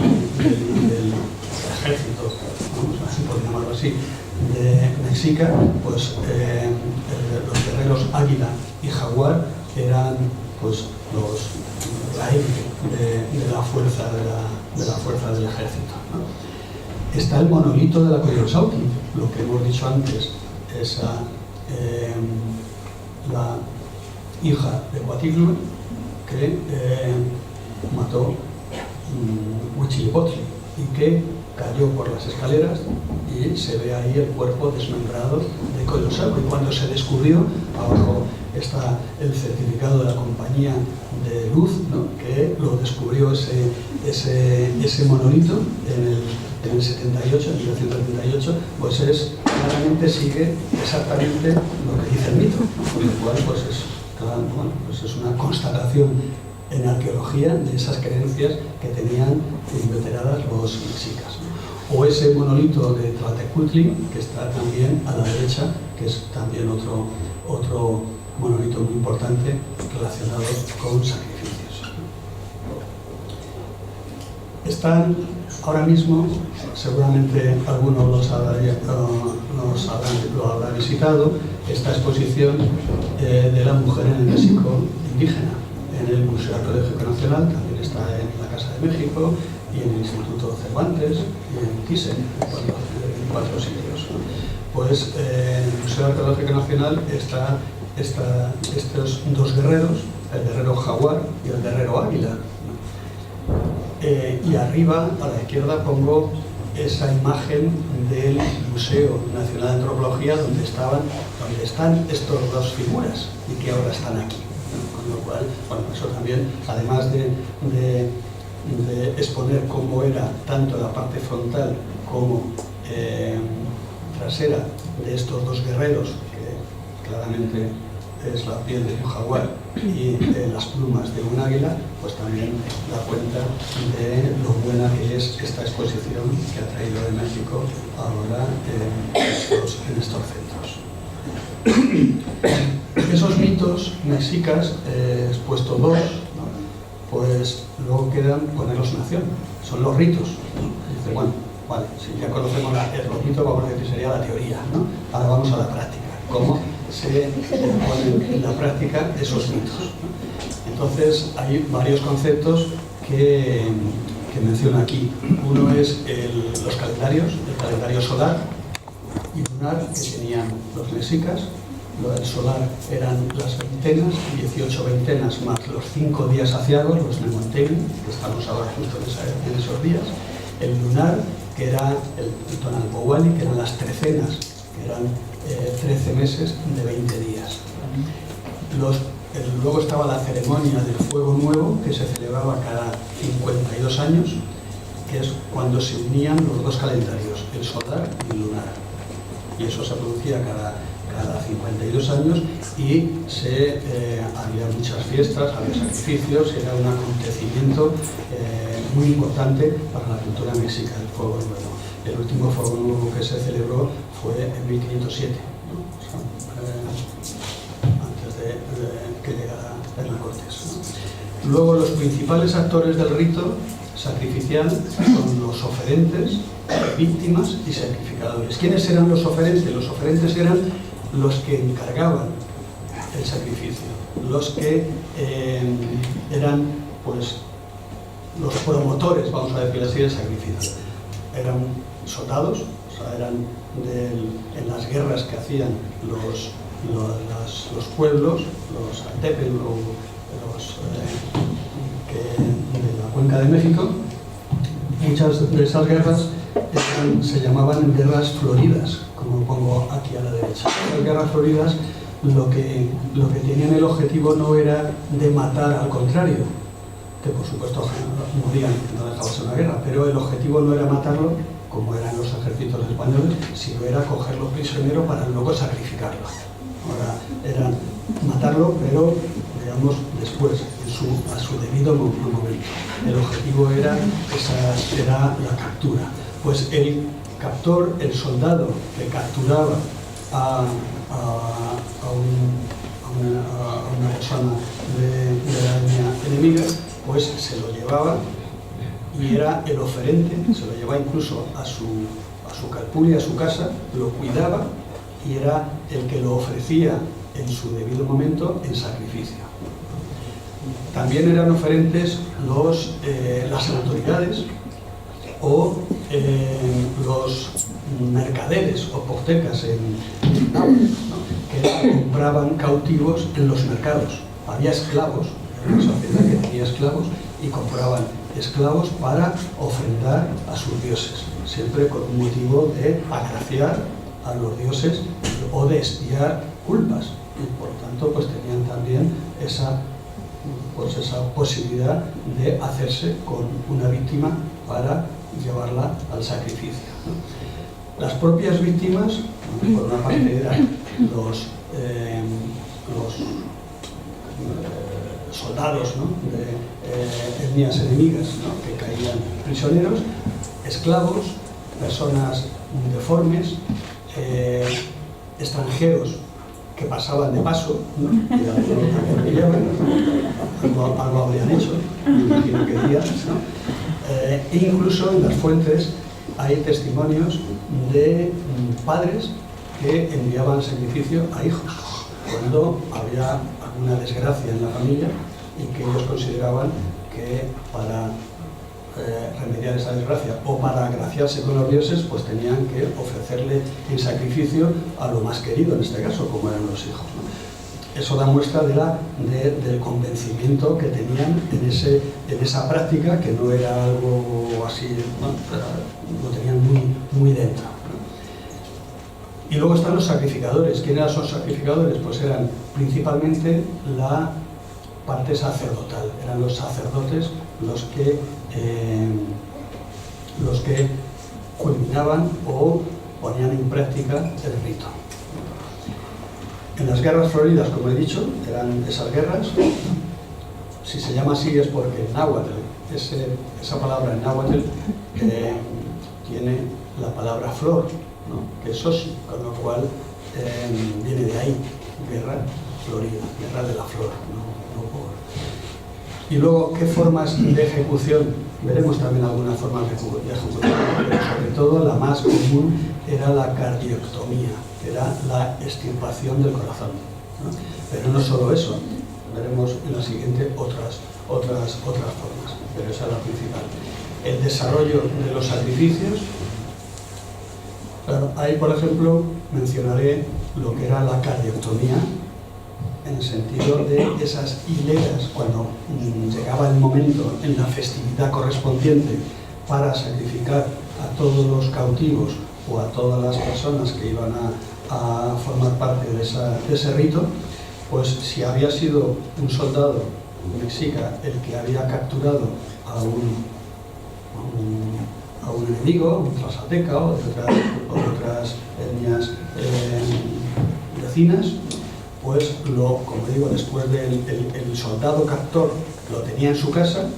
ejército, ¿no? Así por llamarlo así, de Mexica. Pues los guerreros águila y jaguar eran pues la élite de la fuerza del ejército, ¿no? Está el monolito de la Coyolxauhqui, lo que hemos dicho antes, la hija de Coatlicue que mató Huitzilopochtli y que cayó por las escaleras, y se ve ahí el cuerpo desmembrado de Coyolxauhqui. Cuando se descubrió, abajo está el certificado de la compañía de luz, ¿no? Que lo descubrió ese monolito en el 78, en 1978, pues claramente sigue exactamente lo que dice el mito, ¿no? Con lo cual pues es una constatación en arqueología de esas creencias que tenían inveteradas los mexicas, ¿no? O ese monolito de Tlaltecuhtli, que está también a la derecha, que es también otro monolito muy importante relacionado con sacrificios. Están ahora mismo, seguramente algunos lo habrá visitado, esta exposición de la mujer en el México indígena, en el Museo Arqueológico Nacional, también está en la Casa de México y en el Instituto Cervantes y en Thyssen, en 4 sitios. Pues en el Museo Arqueológico Nacional están estos dos guerreros, el guerrero jaguar y el guerrero águila. Y arriba, a la izquierda, pongo esa imagen del Museo Nacional de Antropología donde están estas dos figuras y que ahora están aquí. Con lo cual, bueno, eso también, además de exponer cómo era tanto la parte frontal como trasera de estos dos guerreros, que claramente es la piel de un jaguar y las plumas de un águila, pues también da cuenta de lo buena que es esta exposición que ha traído de México ahora en estos centros. Esos mitos mexicas, expuesto dos, ¿no? Pues luego quedan ponerlos en acción, son los ritos, ¿no? Dice, bueno, vale, si ya conocemos los mitos, vamos a decir que sería la teoría, ¿no? Ahora vamos a la práctica, ¿cómo se ponen en la práctica esos mitos? Entonces hay varios conceptos que menciono aquí. Uno es los calendarios, el calendario solar y lunar que tenían los mexicas. Lo del solar eran las veintenas, 18 veintenas más los 5 días aciagos, los Nemonteikin, que estamos ahora justo en esos días. El lunar, que era el Tonalpouali, que eran las trecenas, que eran 13 meses de 20 días. Luego estaba la ceremonia del fuego nuevo, que se celebraba cada 52 años, que es cuando se unían los dos calendarios, el solar y el lunar. Y eso se producía cada 52 años y había muchas fiestas, había sacrificios, era un acontecimiento muy importante para la cultura mexica, el fuego nuevo. El último fuego nuevo que se celebró fue en 1507, ¿no? O sea, antes de que llegara Hernán Cortés, ¿no? Luego los principales actores del rito sacrificial son los oferentes, víctimas y sacrificadores. ¿Quiénes eran los oferentes? Los oferentes eran los que encargaban el sacrificio, los que eran pues los promotores, vamos a decir así, del sacrificio. Eran soldados, o sea, eran en las guerras que hacían los pueblos, los Altepec o los de la Cuenca de México. Muchas de esas guerras se llamaban guerras floridas, como pongo aquí a la derecha. Las guerras floridas lo que tenían el objetivo no era de matar, al contrario, que por supuesto morían, no dejaba de ser una guerra, pero el objetivo no era matarlo, como eran los ejércitos españoles, sino era cogerlo prisionero para luego sacrificarlo. Ahora era matarlo, pero digamos después, a su debido momento. El objetivo era la captura. Pues el captor, el soldado que capturaba a una persona de la etnia enemiga, pues se lo llevaba y era el oferente, se lo llevaba incluso a su calpulli, a su casa, lo cuidaba y era el que lo ofrecía en su debido momento en sacrificio. También eran oferentes las autoridades o los mercaderes o portecas en Náhuatl, ¿no? Que compraban cautivos en los mercados. Había esclavos, era una sociedad que tenía esclavos y compraban esclavos para ofrendar a sus dioses, siempre con un motivo de agraciar a los dioses o de expiar culpas, y por tanto pues tenían también esa posibilidad de hacerse con una víctima para llevarla al sacrificio, ¿no? Las propias víctimas, por una parte, eran los soldados, ¿no? De etnias enemigas, ¿no? Que caían prisioneros, esclavos, personas deformes, extranjeros que pasaban de paso, ¿no? Y algo habrían hecho, me imagino que días, ¿no? E incluso en las fuentes hay testimonios de padres que enviaban sacrificio a hijos cuando había alguna desgracia en la familia y que ellos consideraban que para remediar esa desgracia o para agraciarse con los dioses, pues tenían que ofrecerle en sacrificio a lo más querido, en este caso, como eran los hijos, ¿no? Eso da muestra del convencimiento que tenían en esa práctica, que no era algo así, ¿no? Lo tenían muy dentro, ¿no? Y luego están los sacrificadores. ¿Quiénes eran esos sacrificadores? Pues eran principalmente la parte sacerdotal, eran los sacerdotes los que culminaban o ponían en práctica el rito. En las guerras floridas, como he dicho, eran esas guerras. Si se llama así es porque en náhuatl, esa palabra en náhuatl tiene la palabra flor, ¿no? Que es Xochitl, con lo cual viene de ahí, guerra florida, guerra de la flor, ¿no? Y luego, ¿qué formas de ejecución? Veremos también algunas formas de ejecución, pero sobre todo la más común era la cardiectomía, que era la extirpación del corazón, ¿no? Pero no solo eso, veremos en la siguiente otras formas, pero esa es la principal. El desarrollo de los sacrificios. Claro, ahí, por ejemplo, mencionaré lo que era la cardiectomía, en el sentido de esas hileras, cuando llegaba el momento en la festividad correspondiente para sacrificar a todos los cautivos o a todas las personas que iban a formar parte de ese rito, pues si había sido un soldado mexica el que había capturado a un enemigo, un tlaxcalteca o de otras etnias vecinas, pues como digo, después el soldado captor lo tenía en su casa,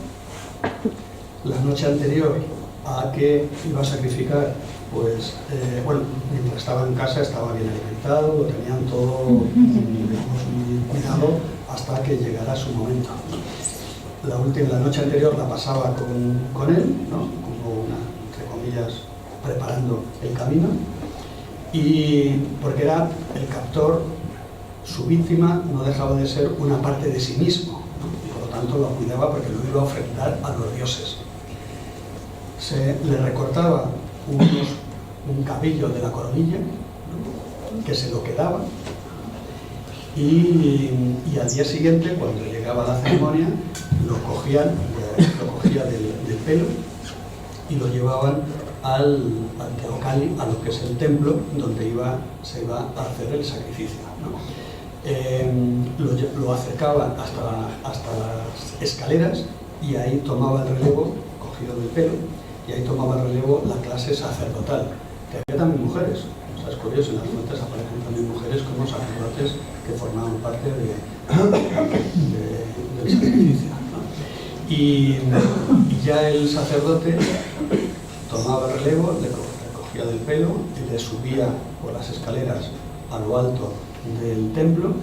la noche anterior a que iba a sacrificar, pues mientras estaba en casa estaba bien alimentado, lo tenían todo, digamos, muy cuidado hasta que llegara su momento. La noche anterior la pasaba con él, ¿no? Como entre comillas, preparando el camino, y porque era el captor, su víctima no dejaba de ser una parte de sí mismo, ¿no? Y por lo tanto lo cuidaba porque lo iba a ofrendar a los dioses. Se le recortaba un cabello de la coronilla, ¿no?, que se lo quedaba, y al día siguiente, cuando llegaba la ceremonia, lo cogía del pelo y lo llevaban al Teocalli, a lo que es el templo donde se iba a hacer el sacrificio, ¿no? Lo acercaban hasta las escaleras y ahí tomaba el relevo, cogido del pelo, y ahí tomaba el relevo la clase sacerdotal, que había también mujeres. O sea, es curioso, en las fuentes aparecen también mujeres como sacerdotes que formaban parte del sacrificio, ¿no? Y ya el sacerdote tomaba el relevo, le cogía del pelo y le subía por las escaleras a lo alto del templo,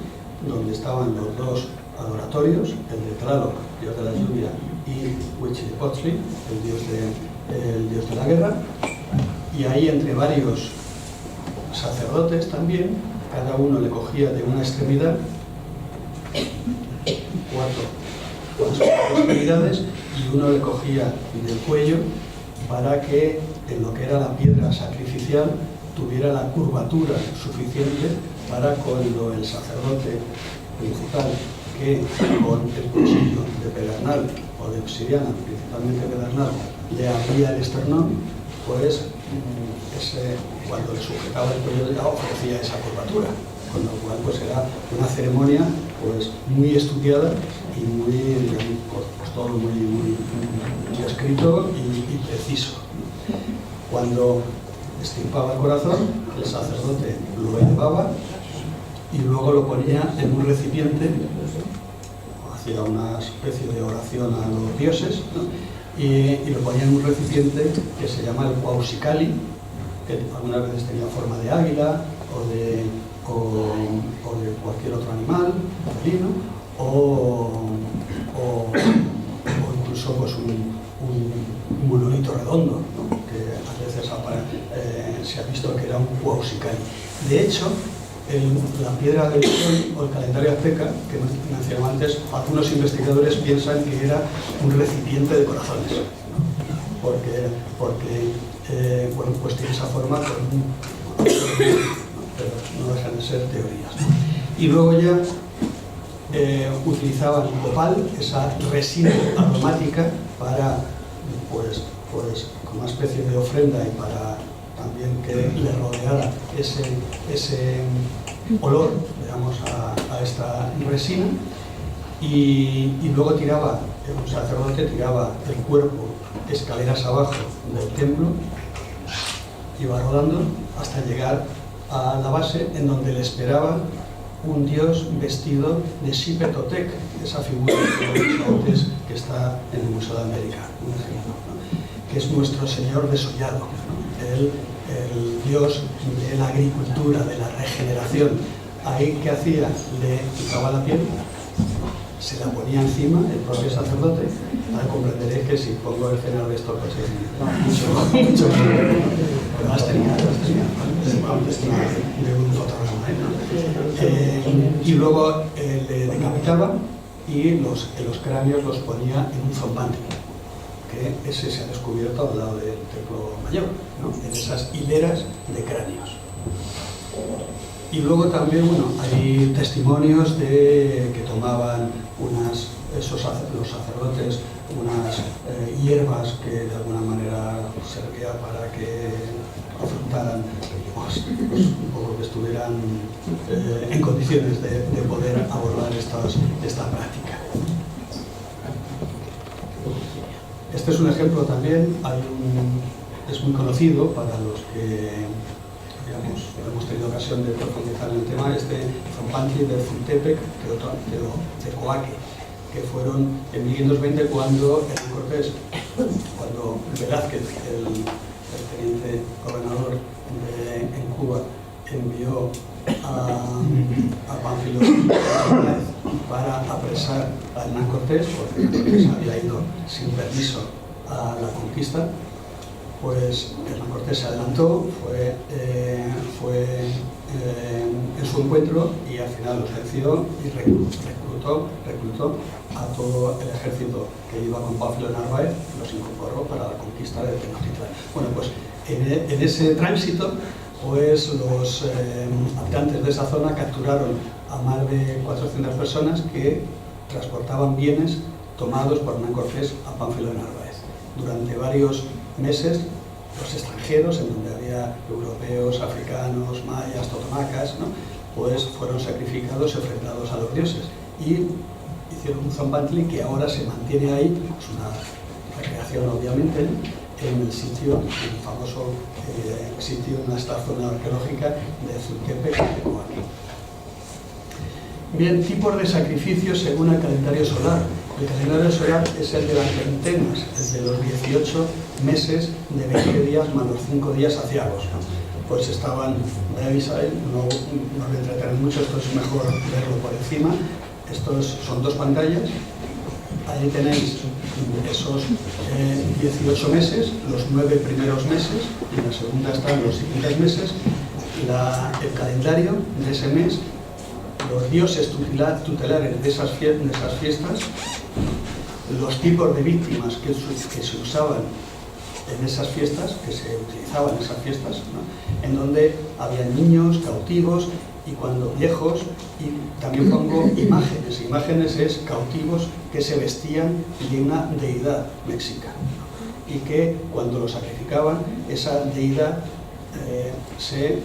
donde estaban los dos adoratorios, el de Tlaloc, dios de la lluvia, y Huitzilopochtli, el dios de la guerra, y ahí entre varios sacerdotes también, cada uno le cogía de una extremidad cuatro extremidades, y uno le cogía del cuello para que en lo que era la piedra sacrificial tuviera la curvatura suficiente para cuando el sacerdote principal, que con el cuchillo de pedernal o de obsidiana, principalmente pedernal, le abría el esternón, pues cuando le sujetaba el cuello ya ofrecía esa curvatura, con lo cual pues era una ceremonia pues muy estudiada y muy, pues todo muy escrito y preciso. Cuando extirpaba el corazón, el sacerdote lo elevaba y luego lo ponía en un recipiente, hacía una especie de oración a los dioses, ¿no?, y lo ponía en un recipiente que se llama el Huauxicalli, que algunas veces tenía forma de águila o de cualquier otro animal, felino, o incluso pues un monolito redondo, ¿no?, que a veces se ha visto que era un Huauxicalli. De hecho, la piedra del sol o el calendario azteca, que mencionaba antes, algunos investigadores piensan que era un recipiente de corazones, ¿no?, porque bueno, pues tiene esa forma, pero no dejan de ser teorías, ¿no? Y luego ya utilizaban copal, esa resina aromática, para pues como una especie de ofrenda y para también que le rodeara ese olor, digamos, a esta resina, y luego un sacerdote tiraba el cuerpo escaleras abajo del templo, iba rodando hasta llegar a la base, en donde le esperaba un dios vestido de Xipetotec, esa figura que he dicho antes, que está en el Museo de América, ¿no?, que es nuestro señor desollado, ¿no?, el dios de la agricultura, de la regeneración. Ahí, ¿qué hacía? Le quitaba la piel, se la ponía encima el propio sacerdote. Ahora comprenderéis que si pongo el escenario de esto, pues mucho, pero las tenía de un fotograma, ¿no? Y luego le decapitaba y los cráneos los ponía en un zompante, que ese se ha descubierto al lado del templo mayor, ¿no?, en esas hileras de cráneos. Y luego también, bueno, hay testimonios de que tomaban los sacerdotes unas hierbas que de alguna manera servía para que afrontaran, pues, un poco que estuvieran en condiciones de poder abordar esta práctica. Este es un ejemplo también, es muy conocido para los que hemos tenido ocasión de profundizar en el tema, Zompantli de Zultepec, Teocoaque, que fueron en 1520 cuando Hernán Cortés, cuando Velázquez, el teniente gobernador en Cuba, envió a Pánfilo para apresar a Hernán Cortés, porque Cortés había ido sin permiso a la conquista. pues Hernán Cortés se adelantó, fue en su encuentro y al final lo venció y reclutó a todo el ejército que iba con Pánfilo de Narváez, los incorporó para la conquista de Tenochtitlan. Bueno, pues en ese tránsito, pues los habitantes de esa zona capturaron a más de 400 personas que transportaban bienes tomados por Hernán Cortés a Pánfilo de Narváez. Durante varios meses, los extranjeros, en donde había europeos, africanos, mayas, totonacas, ¿no?, pues fueron sacrificados y ofrendados a los dioses. Y hicieron un Zompantli que ahora se mantiene ahí, es una recreación obviamente, en el sitio, el famoso sitio en esta zona arqueológica de Zultepec de Tecoani. Bien, tipos de sacrificios según el calendario solar. El calendario solar es el de las veintenas, el de los 18 meses de 20 días más los 5 días aciagos. Pues estaban, no me entretener mucho, esto es mejor verlo por encima. Estos son dos pantallas. Ahí tenéis esos 18 meses, los 9 primeros meses, y en la segunda están los siguientes meses. El calendario de ese mes, los dioses tutelares de esas fiestas, los tipos de víctimas que se usaban en esas fiestas, que se utilizaban en esas fiestas, ¿no?, en donde había niños, cautivos, y cuando viejos, y también pongo imágenes es cautivos que se vestían de una deidad mexica, y que cuando lo sacrificaban, esa deidad se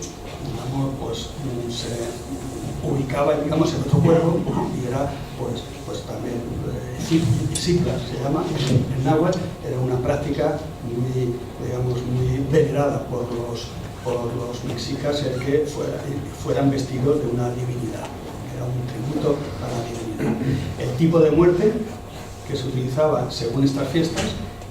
ubicaba, digamos, en otro cuerpo, y era pues también Cipla se llama en náhuatl. Era una práctica muy venerada por los mexicas, el que fueran vestidos de una divinidad. Era un tributo a la divinidad. El tipo de muerte que se utilizaba según estas fiestas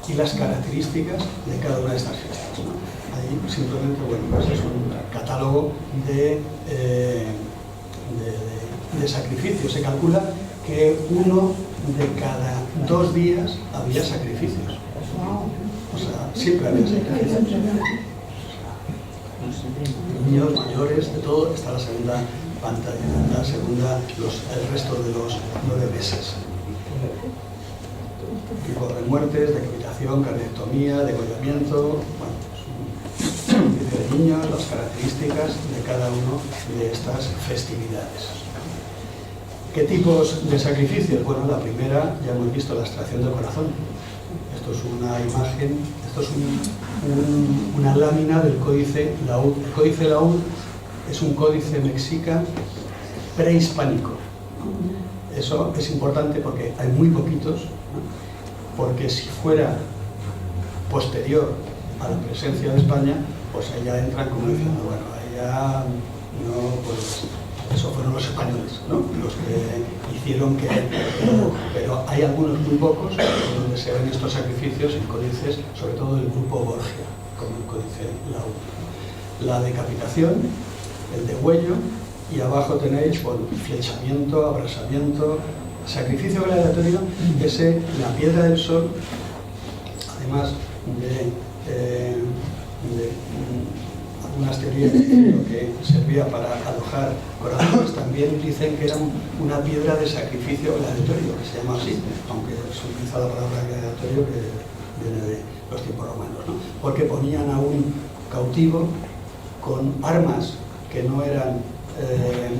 y las características de cada una de estas fiestas, ¿no? Ahí simplemente, bueno, pues es un catálogo de sacrificios. Se calcula que 1 de cada 2 días había sacrificios. O sea, siempre había sacrificios. Niños, mayores, de todo. Está la segunda pantalla, el resto de los 9 meses. Tipos de muertes, decapitación, cardiectomía, degollamiento, bueno, de niños, las características de cada uno de estas festividades. ¿Qué tipos de sacrificios? Bueno, la primera, ya hemos visto, la extracción del corazón. Esto es una imagen, esto es una lámina del Códice Laúd. El Códice Laúd es un códice mexica prehispánico. Eso es importante porque hay muy poquitos, ¿no? Porque si fuera posterior a la presencia de España, pues allá entran como diciendo, bueno, allá no, pues eso fueron los españoles, ¿no?, los que hicieron que... Pero hay algunos muy pocos donde se ven estos sacrificios en códices, sobre todo del grupo Borgia, como el Códice Laúd. La decapitación, el degüello, y abajo tenéis, bueno, flechamiento, abrasamiento, sacrificio gladiatorio, la piedra del sol, además de algunas teorías dicen que servía para alojar corazones, también dicen que era una piedra de sacrificio gladiatorio, que se llama así, aunque se utiliza la palabra gladiatorio que viene de los tiempos romanos, ¿no? Porque ponían a un cautivo con armas que no eran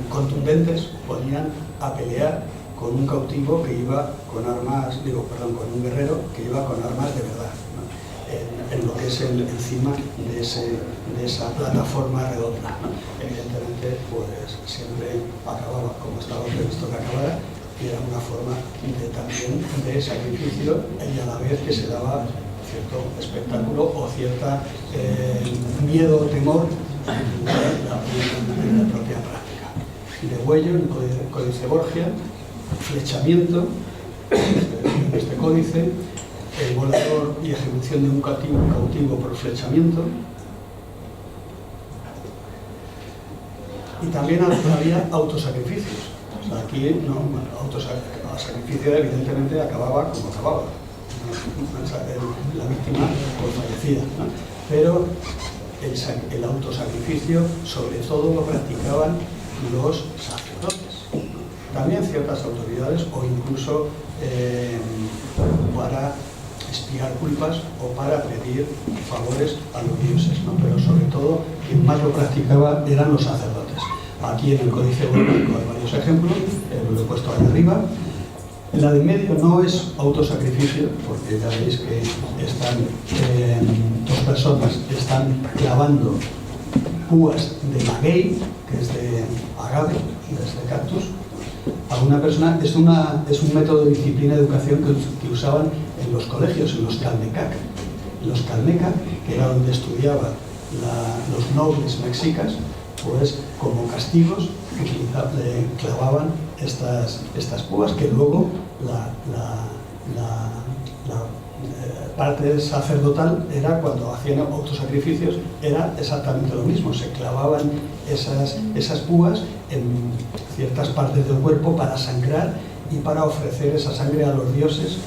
contundentes, ponían a pelear con un cautivo que iba con armas, con un guerrero que iba con armas de verdad, ¿no?, en lo que es encima de esa plataforma redonda, ¿no? Evidentemente, pues siempre acababa como estaba previsto que acabara, y era una forma también de sacrificio, y a la vez que se daba cierto espectáculo o cierta miedo o temor en la propia práctica. Degüello, en el Códice Borgia, flechamiento, en este códice, el volador y ejecución de un cautivo por flechamiento. Y también había autosacrificios. O sea, aquí el sacrificio evidentemente acababa como acababa. La víctima pues fallecía, ¿no? pero el autosacrificio sobre todo lo practicaban los sacerdotes, también ciertas autoridades o incluso para expiar culpas o para pedir favores a los dioses, ¿no? Pero sobre todo quien más lo practicaba eran los sacerdotes. Aquí en el Códice Borbónico hay varios ejemplos, lo he puesto ahí arriba. La de medio no es autosacrificio, porque ya veis que están dos personas están clavando púas de maguey, que es de agave, de cactus, a una persona. Es un método de disciplina de educación que usaban en los colegios, en los calmecac. Los calmecac, que era donde estudiaban los nobles mexicas, pues como castigos clavaban estas púas, que luego la parte sacerdotal era, cuando hacían autosacrificios, era exactamente lo mismo. Se clavaban esas púas en ciertas partes del cuerpo para sangrar y para ofrecer esa sangre a los dioses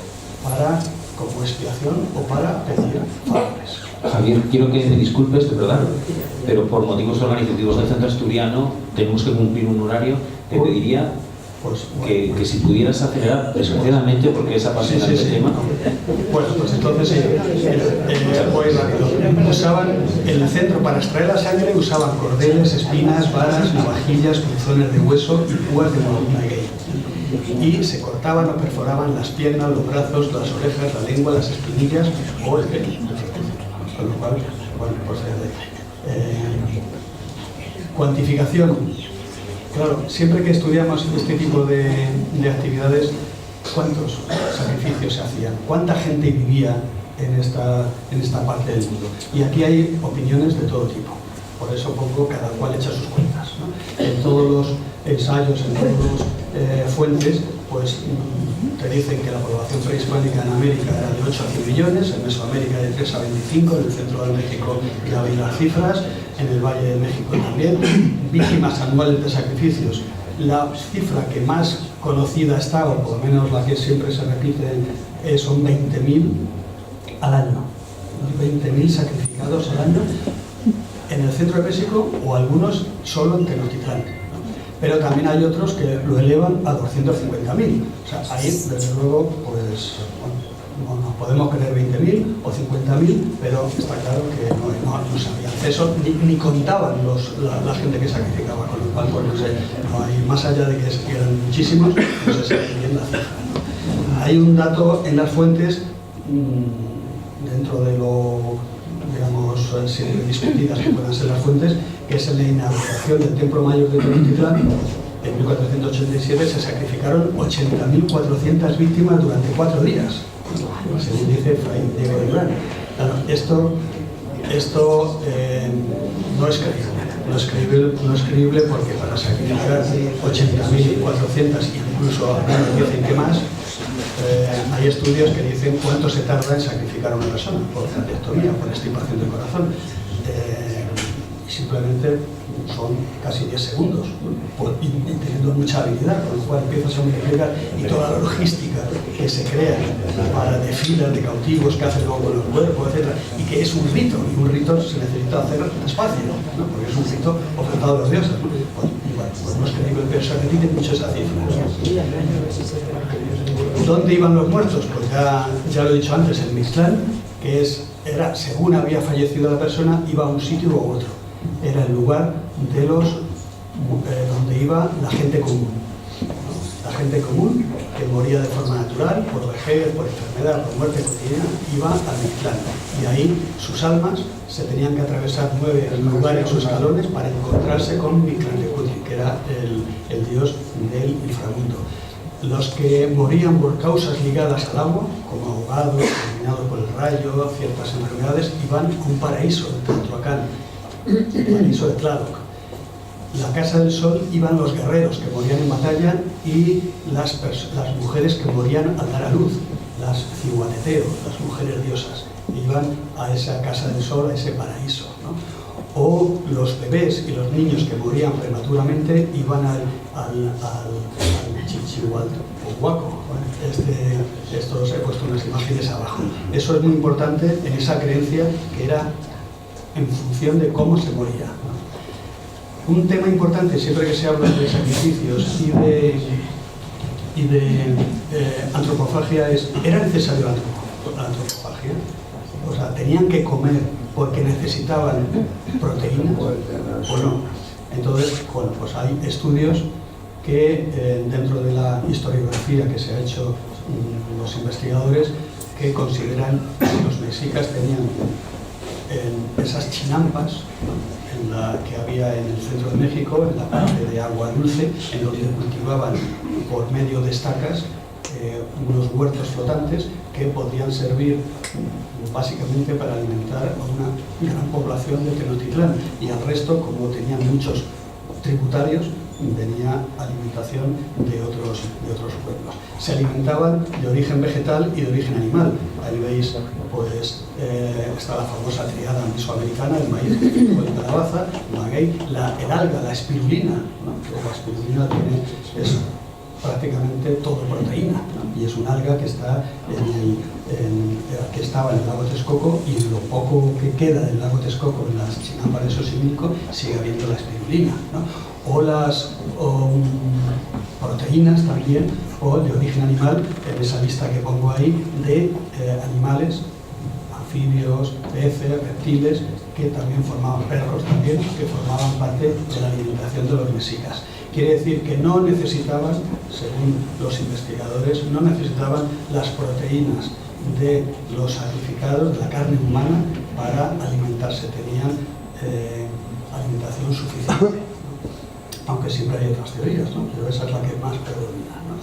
como expiación o para pedir favores. Javier, quiero que me disculpes, de verdad, pero por motivos organizativos del Centro Asturiano tenemos que cumplir un horario. Te pediría que si pudieras acelerar desgraciadamente, porque es apasionante el tema. Bueno, pues entonces voy rápido. Usaban en el centro, para extraer la sangre, usaban cordeles, espinas, varas, navajillas, punzones de hueso y púas de maguey. Y se cortaban o perforaban las piernas, los brazos, las orejas, la lengua, las espinillas o el pelo. Con lo cual, bueno, pues cuantificación. Claro, siempre que estudiamos este tipo de actividades, ¿cuántos sacrificios se hacían? ¿Cuánta gente vivía en esta parte del mundo? Y aquí hay opiniones de todo tipo. Por eso pongo, cada cual echa sus cuentas, ¿no? En todos los ensayos, en todas las fuentes, pues te dicen que la población prehispánica en América era de 8 a 100 millones, en Mesoamérica de 3 a 25, en el centro de México ya veis las cifras, en el Valle de México también. Víctimas anuales de sacrificios. La cifra que más conocida está, o por lo menos la que siempre se repite, son 20.000 al año. 20.000 sacrificados al año en el centro de México, o algunos solo en Tenochtitlán. Pero también hay otros que lo elevan a 250.000. O sea, ahí, desde luego, pues bueno, nos podemos creer 20.000 o 50.000, pero está claro que no sabían eso, ni contaban la gente que sacrificaba, con lo cual, pues no sé, no hay, más allá de que eran muchísimos, no se sabe bien la cifra, ¿no? Hay un dato en las fuentes, dentro de lo, digamos, siempre discutidas que puedan ser las fuentes, que es en la inauguración del Templo Mayor de Tenochtitlán. En 1487 se sacrificaron 80.400 víctimas durante 4 días, según dice Fray Diego de Durán. Claro, esto no es creíble. No es creíble porque para sacrificar 80.400, incluso algunos dicen que más, hay estudios que dicen cuánto se tarda en sacrificar a una persona por cardiectomía, por extirpación del corazón. Simplemente son casi 10 segundos, y teniendo mucha habilidad, con lo cual empiezas a multiplicar, y toda la logística que se crea para desfiles de cautivos que hacen luego con los cuerpos, etc. Y que es un rito, y un rito se necesita hacer despacio, ¿no? Porque es un rito ofertado a los dioses, ¿no? Pues no es creíble, pero se repite mucho esa cifra. ¿Dónde iban los muertos? Pues ya lo he dicho antes, el Mixtlán, que era, según había fallecido la persona, iba a un sitio u otro. Era el lugar de donde iba la gente común. La gente común que moría de forma natural, por vejez, por enfermedad, por muerte cotidiana, iba al Mixtlán. Y ahí sus almas se tenían que atravesar 9 lugares o escalones para encontrarse con Mictlantecuhtli, que era el dios del inframundo. Los que morían por causas ligadas al agua, como ahogados, eliminados por el rayo, ciertas enfermedades, iban a un paraíso de Teotihuacán, el paraíso de Tláloc. La Casa del Sol iban los guerreros que morían en batalla y las mujeres que morían al dar a luz, las Cihuateteo, las mujeres diosas, iban a esa Casa del Sol, a ese paraíso, ¿no? O los bebés y los niños que morían prematuramente iban al Chichihualcohuaco. Esto os he puesto unas imágenes abajo. Eso es muy importante en esa creencia que era en función de cómo se moría. Un tema importante siempre que se habla de sacrificios y de antropofagia es: ¿era necesario la antropofagia? O sea, ¿tenían que comer porque necesitaban proteínas o no? Entonces, bueno, pues hay estudios que dentro de la historiografía que se ha hecho los investigadores, que consideran que los mexicas tenían esas chinampas que había en el centro de México, en la parte de agua dulce, en donde cultivaban por medio de estacas unos huertos flotantes que podían servir básicamente para alimentar a una gran población de Tenochtitlán, y al resto, como tenían muchos tributarios, venía alimentación de otros pueblos. Se alimentaban de origen vegetal y de origen animal. Ahí veis, pues, está la famosa triada mesoamericana: el maíz, la calabaza, el maguey, el alga, la espirulina, ¿no? La espirulina es prácticamente todo proteína, ¿no? Y es un alga que está que estaba en el lago Texcoco, y lo poco que queda del lago Texcoco, en las chinampas de Xochimilco, sigue habiendo la espirulina, ¿no? O las proteínas también, o de origen animal, en esa lista que pongo ahí de animales, anfibios, peces, reptiles, que también formaban, perros también, que formaban parte de la alimentación de los mexicas. Quiere decir que no necesitaban, según los investigadores, no necesitaban las proteínas de los sacrificados, de la carne humana, para alimentarse. Tenían alimentación suficiente. Aunque siempre hay otras teorías, ¿no? Pero esa es la que más predomina, ¿no?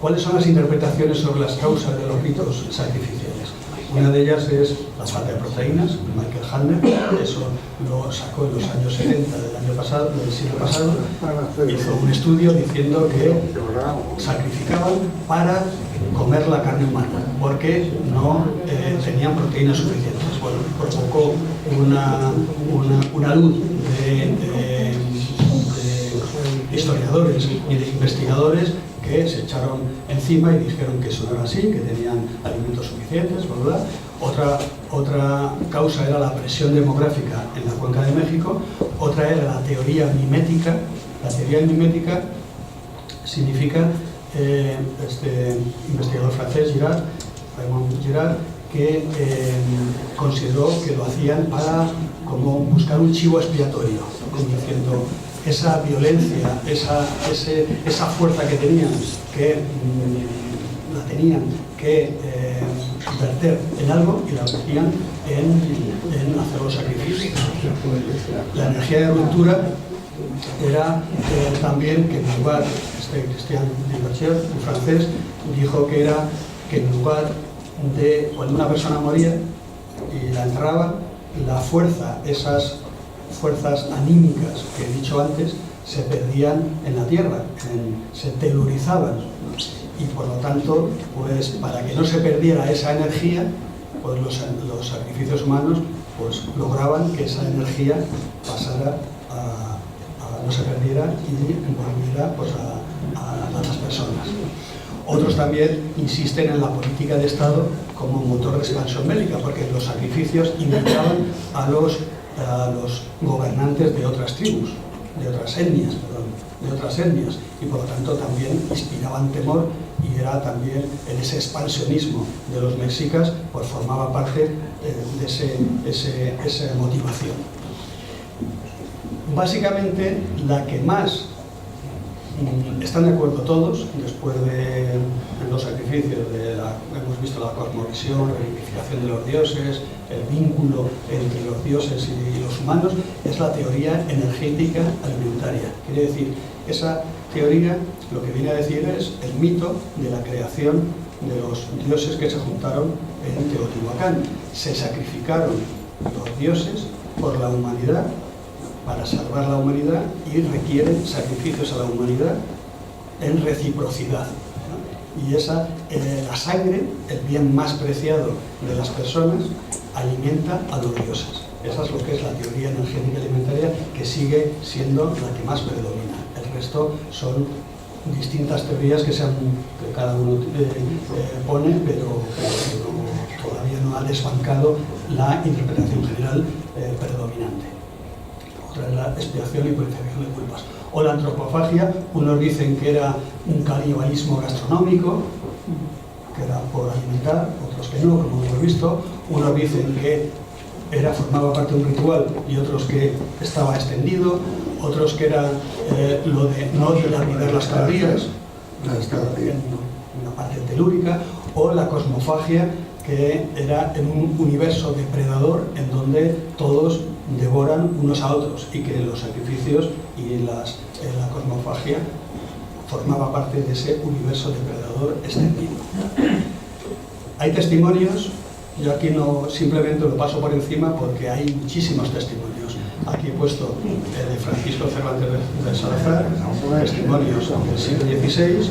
¿Cuáles son las interpretaciones sobre las causas de los ritos sacrificiales? Una de ellas es la falta de proteínas. Michael Handler, eso lo sacó en los años 70 del siglo pasado, hizo un estudio diciendo que sacrificaban para comer la carne humana, porque no tenían proteínas suficientes. Bueno, provocó una luz de historiadores y de investigadores que se echaron encima y dijeron que eso no era así, que tenían alimentos suficientes, ¿verdad? Otra causa era la presión demográfica en la cuenca de México. Otra era la teoría mimética. La teoría mimética significa, este investigador francés, Raymond Girard, que consideró que lo hacían para como buscar un chivo expiatorio, como diciendo: esa violencia, esa fuerza que tenían, la tenían que verter en algo, y la vertían en hacer los sacrificios. La energía de ruptura era también que en lugar, Christian Diverger, un francés, dijo que era que en lugar de cuando una persona moría y la enterraban, la fuerza, esas fuerzas anímicas que he dicho antes, se perdían en la tierra, se telurizaban, y por lo tanto, pues para que no se perdiera esa energía, pues los sacrificios humanos pues lograban que esa energía pasara no se perdiera y volviera pues a las personas. Otros también insisten en la política de Estado como motor de expansión bélica, porque los sacrificios invitaban a los gobernantes de otras tribus, de otras etnias, y por lo tanto también inspiraban temor, y era también en ese expansionismo de los mexicas, pues formaba parte de esa motivación. Básicamente, la que más están de acuerdo todos, después de los sacrificios, hemos visto la cosmovisión, la reivindicación de los dioses, el vínculo entre los dioses y los humanos, es la teoría energética alimentaria. Quiere decir, esa teoría lo que viene a decir es el mito de la creación de los dioses que se juntaron en Teotihuacán. Se sacrificaron los dioses por la humanidad, para salvar la humanidad, y requieren sacrificios a la humanidad en reciprocidad, ¿no? Y la sangre, el bien más preciado de las personas, alimenta a los dioses. Esa es lo que es la teoría energética alimentaria, que sigue siendo la que más predomina. El resto son distintas teorías que cada uno pone, pero todavía no ha desbancado la interpretación general predominante. Otra es la expiación y purificación de culpas. O la antropofagia, unos dicen que era un canibalismo gastronómico, que era por alimentar, otros que no, como hemos visto. Unos dicen que formaba parte de un ritual y otros que estaba extendido, otros que era lo de no dilapidar las calorías, una parte telúrica, o la cosmofagia, que era en un universo depredador en donde todos devoran unos a otros y que los sacrificios y la cosmofagia formaba parte de ese universo depredador extendido. Hay testimonios, yo aquí no simplemente lo paso por encima porque hay muchísimos testimonios. Aquí he puesto el de Francisco Cervantes de Salazar, testimonios del siglo XVI.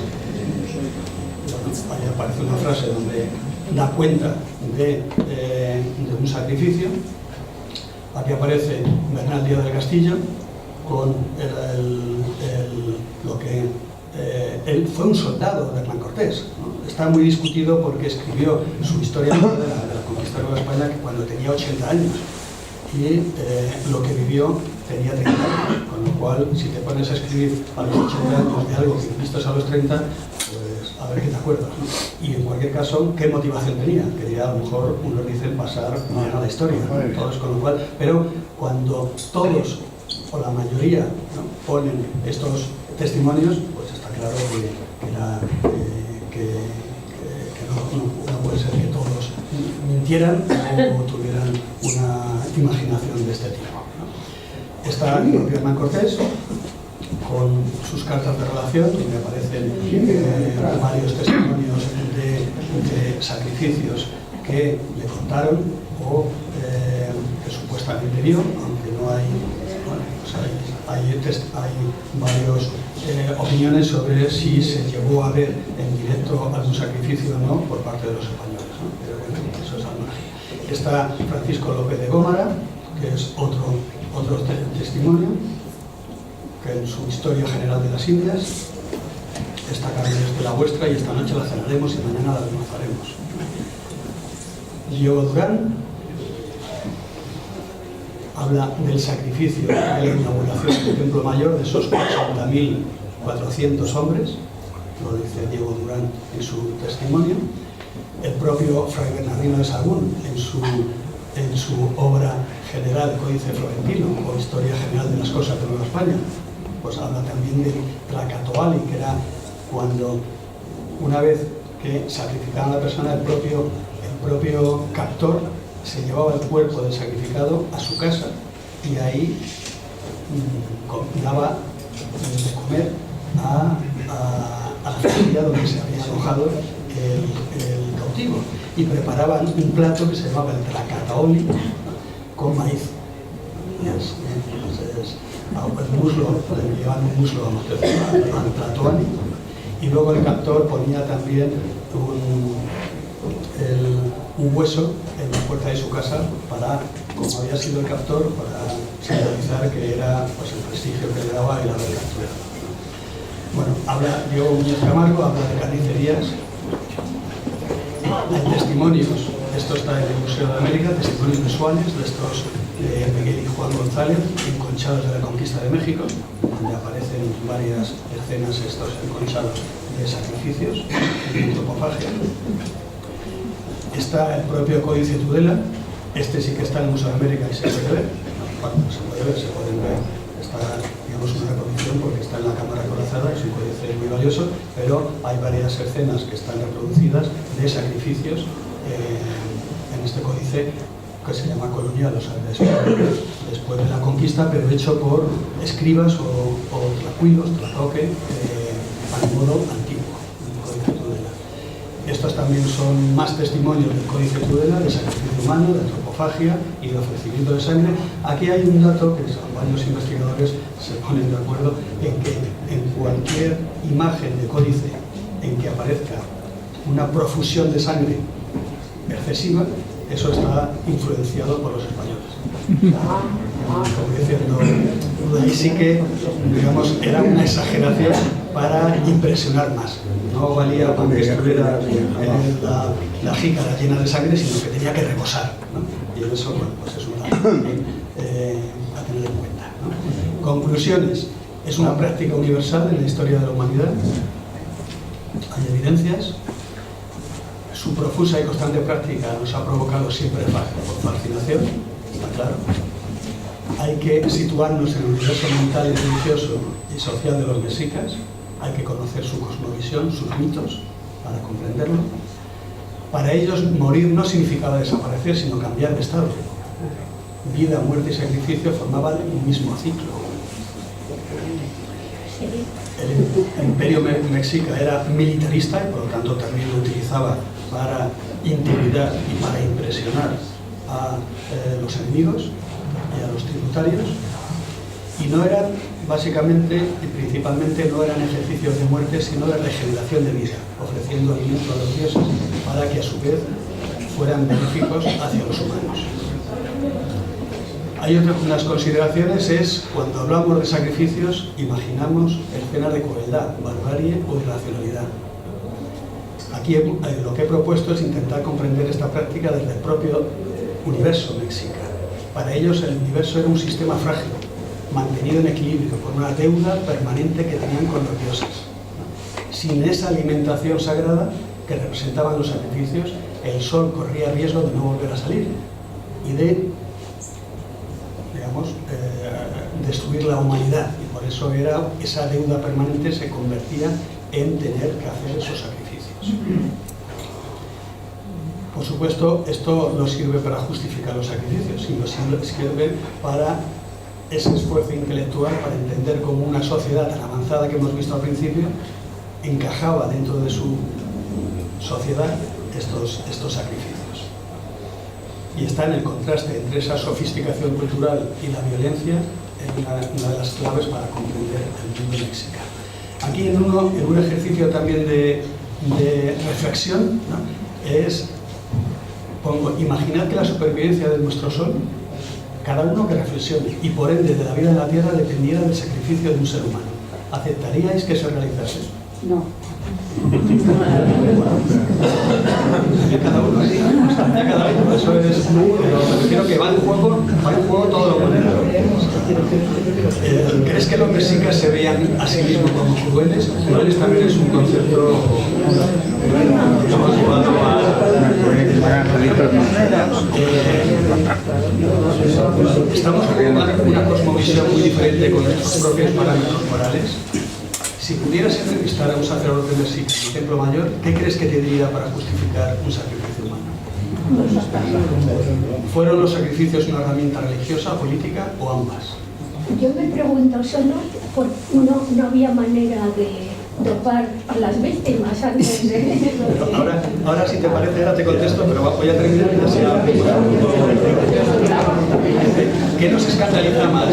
Ahí aparece una frase donde da cuenta de un sacrificio. Aquí aparece Bernal Díaz del Castillo con lo que él fue un soldado de Hernán Cortés, ¿no? Está muy discutido porque escribió su historia de la conquista de Nueva España cuando tenía 80 años y lo que vivió tenía 30 años, con lo cual si te pones a escribir a los 80 años de algo que viviste a los 30, pues a ver qué te acuerdas, ¿no? Y en cualquier caso, ¿qué motivación tenía? Quería, a lo mejor unos dicen, pasar a la historia, ¿no? Todos, con lo cual, pero cuando todos o la mayoría, ¿no?, ponen estos testimonios, pues está claro que no puede ser que todos mintieran o tuvieran una imaginación de este tipo, ¿no? Está el propio Hernán Cortés con sus cartas de relación, donde aparecen varios testimonios de sacrificios que le contaron o que supuestamente vio, aunque no hay, bueno, pues hay varias opiniones sobre si se llegó a ver en directo algún sacrificio o no por parte de los españoles, ¿no? Pero bueno, eso es al margen. Está Francisco López de Gómara, que es otro testimonio, que en su Historia General de las Indias, esta carne es de la vuestra y esta noche la cenaremos y mañana la almorzaremos. Diego Durán habla del sacrificio de la inauguración del Templo Mayor de esos 80.400 hombres, lo dice Diego Durán en su testimonio. El propio Fray Bernardino de Sahagún, en su obra general Códice Florentino o Historia General de las Cosas de Nueva España, pues habla también de Tlacatoali, que era cuando, una vez que sacrificaban a la persona, el propio captor se llevaba el cuerpo del sacrificado a su casa y ahí daba de comer a la familia donde se había alojado el cautivo, y preparaban un plato que se llamaba el tlacataoli con maíz. Entonces, el muslo, le llevaban un muslo al tlatoani, y luego el captor ponía también un hueso en la puerta de su casa para, como había sido el captor, para simbolizar que era, pues, el prestigio que le daba el haber capturado. Bueno, habla Diego Muñoz Camargo, habla de carnicerías. Hay testimonios, esto está en el Museo de América, testimonios visuales de estos Miguel y Juan González, enconchados de la conquista de México, donde aparecen varias escenas, estos enconchados de sacrificios, de antropofagia. Está el propio Códice Tudela, este sí que está en el Museo de América y se puede ver, bueno, se pueden ver, está, digamos, una reproducción porque está en la cámara acorazada, es un códice muy valioso, pero hay varias escenas que están reproducidas de sacrificios en este códice que se llama colonial, o sea, después de la conquista, pero hecho por escribas o tlacuilos, tlacoque, al modo antiguo, el Códice Tudela. Estos también son más testimonios del Códice Tudela, de sacrificio humano, de antropofagia y de ofrecimiento de sangre. Aquí hay un dato que varios investigadores se ponen de acuerdo en que en cualquier imagen de códice en que aparezca una profusión de sangre excesiva, eso está influenciado por los españoles. Como diciendo, ahí sí que, digamos, era una exageración para impresionar más, no valía con que estuviera la jícara llena de sangre, sino que tenía que rebosar, ¿no? Y eso, bueno, pues es una a tener en cuenta, ¿no? Conclusiones. Es una práctica universal en la historia de la humanidad. Hay evidencias. Su profusa y constante práctica nos ha provocado siempre fascinación, está claro. Hay que situarnos en el universo mental y religioso y social de los mexicas. Hay que conocer su cosmovisión, sus mitos, para comprenderlo. Para ellos, morir no significaba desaparecer, sino cambiar de estado. Vida, muerte y sacrificio formaban un mismo ciclo. El imperio mexica era militarista y por lo tanto también lo utilizaba para intimidar y para impresionar a los enemigos y a los tributarios, y no eran, básicamente y principalmente, no eran ejercicios de muerte, sino de regeneración de vida, ofreciendo alimento a los dioses para que a su vez fueran benéficos hacia los humanos. Hay unas consideraciones, es cuando hablamos de sacrificios, imaginamos escenas de crueldad, barbarie o irracionalidad. Aquí lo que he propuesto es intentar comprender esta práctica desde el propio universo mexica. Para ellos el universo era un sistema frágil, mantenido en equilibrio por una deuda permanente que tenían con los dioses. Sin esa alimentación sagrada que representaban los sacrificios, el sol corría riesgo de no volver a salir y de, digamos, destruir la humanidad, y por eso esa deuda permanente se convertía en tener que hacer esos sacrificios. Por supuesto, esto no sirve para justificar los sacrificios, sino sirve para ese esfuerzo intelectual para entender cómo una sociedad tan avanzada que hemos visto al principio encajaba dentro de su sociedad estos sacrificios. Y está en el contraste entre esa sofisticación cultural y la violencia, es una de las claves para comprender el mundo mexicano. Aquí en un ejercicio también de reflexión, ¿no? Imaginad que la supervivencia de nuestro sol, cada uno que reflexione, y por ende de la vida en la Tierra, dependiera del sacrificio de un ser humano. ¿Aceptaríais que se realizase? No. Cada uno, sí. Cada uno, eso es. Pero me refiero que va en juego todo lo bueno. ¿Crees que los mexicas se veían a sí mismos como crueles? Crueles también es un concepto llevado a. Estamos con una cosmovisión muy diferente con nuestros propios parámetros morales. Si pudieras entrevistar a un sacerdote mexica en el Templo Mayor, ¿qué crees que te diría para justificar un sacrificio humano? ¿Fueron los sacrificios una herramienta religiosa, política o ambas? Yo me pregunto, solo porque no había manera de topar a las víctimas antes de... Ahora si te parece, ahora te contesto, pero voy a terminar y así. ¿Qué nos escandaliza más?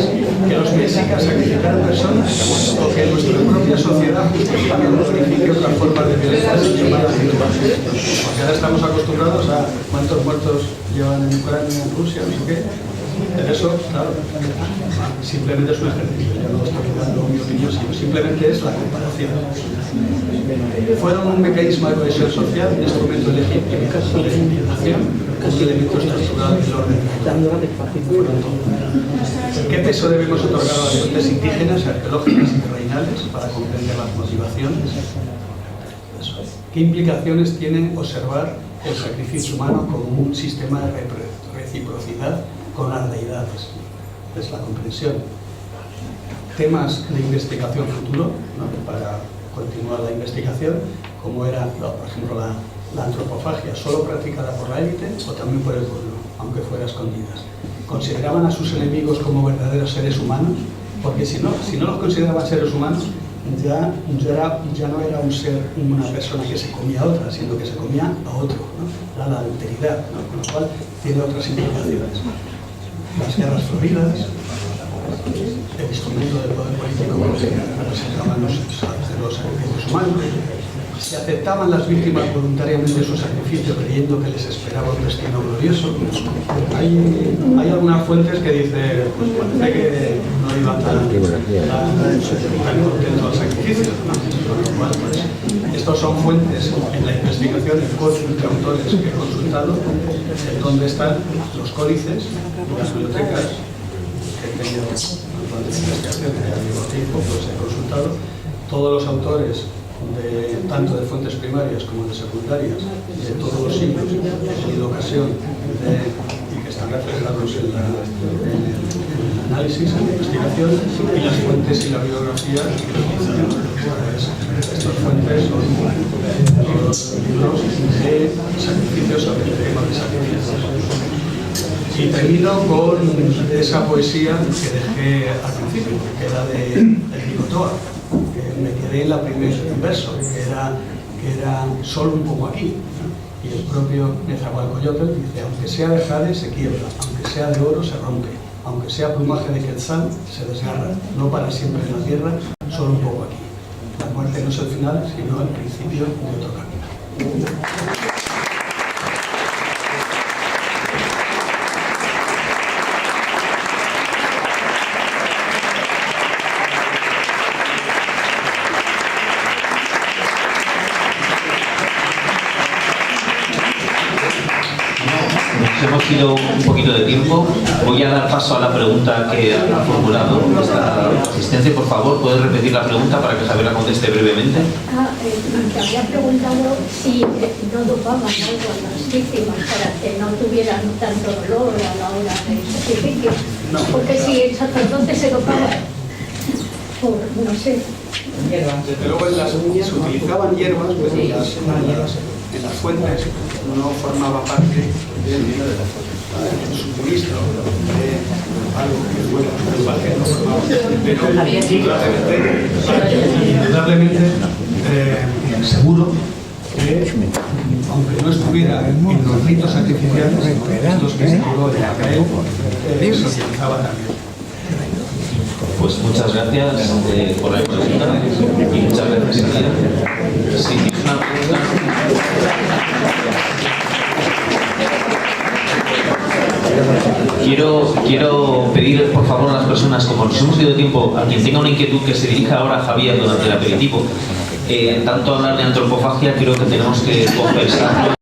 ¿Que los mexicas sacrificaran personas o que nuestra propia sociedad justifique otras formas de violencia llamadas rituales? Porque ahora estamos acostumbrados a cuántos muertos llevan en Ucrania, en Rusia, no sé qué. Pero eso, claro, simplemente es un ejercicio. Yo no estoy dando mi opinión, sino simplemente es la comparación. Fueron un mecanismo de cohesión social, un instrumento de legitimación, un elemento estructural del orden. ¿Qué peso debemos otorgar a las fuentes indígenas, arqueológicas y terrenales para comprender las motivaciones? ¿Qué implicaciones tiene observar el sacrificio humano como un sistema de reciprocidad con las deidades? Es la comprensión. Temas de investigación futuro, ¿no? Para continuar la investigación, como era, por ejemplo, la antropofagia, solo practicada por la élite o también por el pueblo, aunque fuera a escondidas. ¿Consideraban a sus enemigos como verdaderos seres humanos? Porque si no los consideraban seres humanos, ya no era una persona que se comía a otra, sino que se comía a otro, ¿no? Era la alteridad, ¿no? Con lo cual tiene otras implicaciones. Las guerras floridas, el instrumento del poder político que representaban los sacrificios humanos. Se aceptaban las víctimas voluntariamente su sacrificio creyendo que les esperaba un destino glorioso. Hay algunas fuentes que dicen, pues parece que no iba tan contento al sacrificio, ¿no? Con lo cual, pues, estos son fuentes en la investigación en códices de autores que he consultado, donde están los códices, las bibliotecas que he tenido de investigación que al mismo tiempo, pues he consultado todos los autores tanto de fuentes primarias como de secundarias de todos los siglos que he tenido ocasión y que están reflejados en el análisis, en la investigación, y las fuentes y la bibliografía que utilizan. Estas fuentes son los libros de sacrificios sobre el tema de sacrificios. Y termino con esa poesía que dejé al principio, que era de Ligotoa, que me quedé en la primer verso, que era solo un poco aquí. Y el propio Nezahualcóyotl dice: aunque sea de jade se quiebra, aunque sea de oro se rompe, aunque sea plumaje de quetzal se desgarra, no para siempre en la tierra, solo un poco aquí. La muerte no es el final, sino el principio de otro camino. Hemos ido un poquito de tiempo. Voy a dar paso a la pregunta que ha formulado nuestra asistente. Por favor, ¿puedes repetir la pregunta para que Javier la conteste brevemente? Te había preguntado si no dopaban algo a las víctimas para que no tuvieran tanto dolor a la hora del sacrificio. No. Porque si el sacerdote se dopaba por, no sé, Desde luego se utilizaban hierbas, pero en las fuentes no formaba parte del suministro de algo que fuera salvaje, no formaba parte, pero indudablemente seguro que, aunque no estuviera en los ritos sacrificiales, estos que se habló de Israel, se utilizaba también. Pues muchas gracias por la pregunta y muchas gracias a ti. Si tienes una pregunta. Quiero pedir por favor a las personas, como nos hemos ido de tiempo, a quien tenga una inquietud que se dirija ahora a Javier durante el aperitivo. Tanto hablar de antropofagia, creo que tenemos que compensarlo.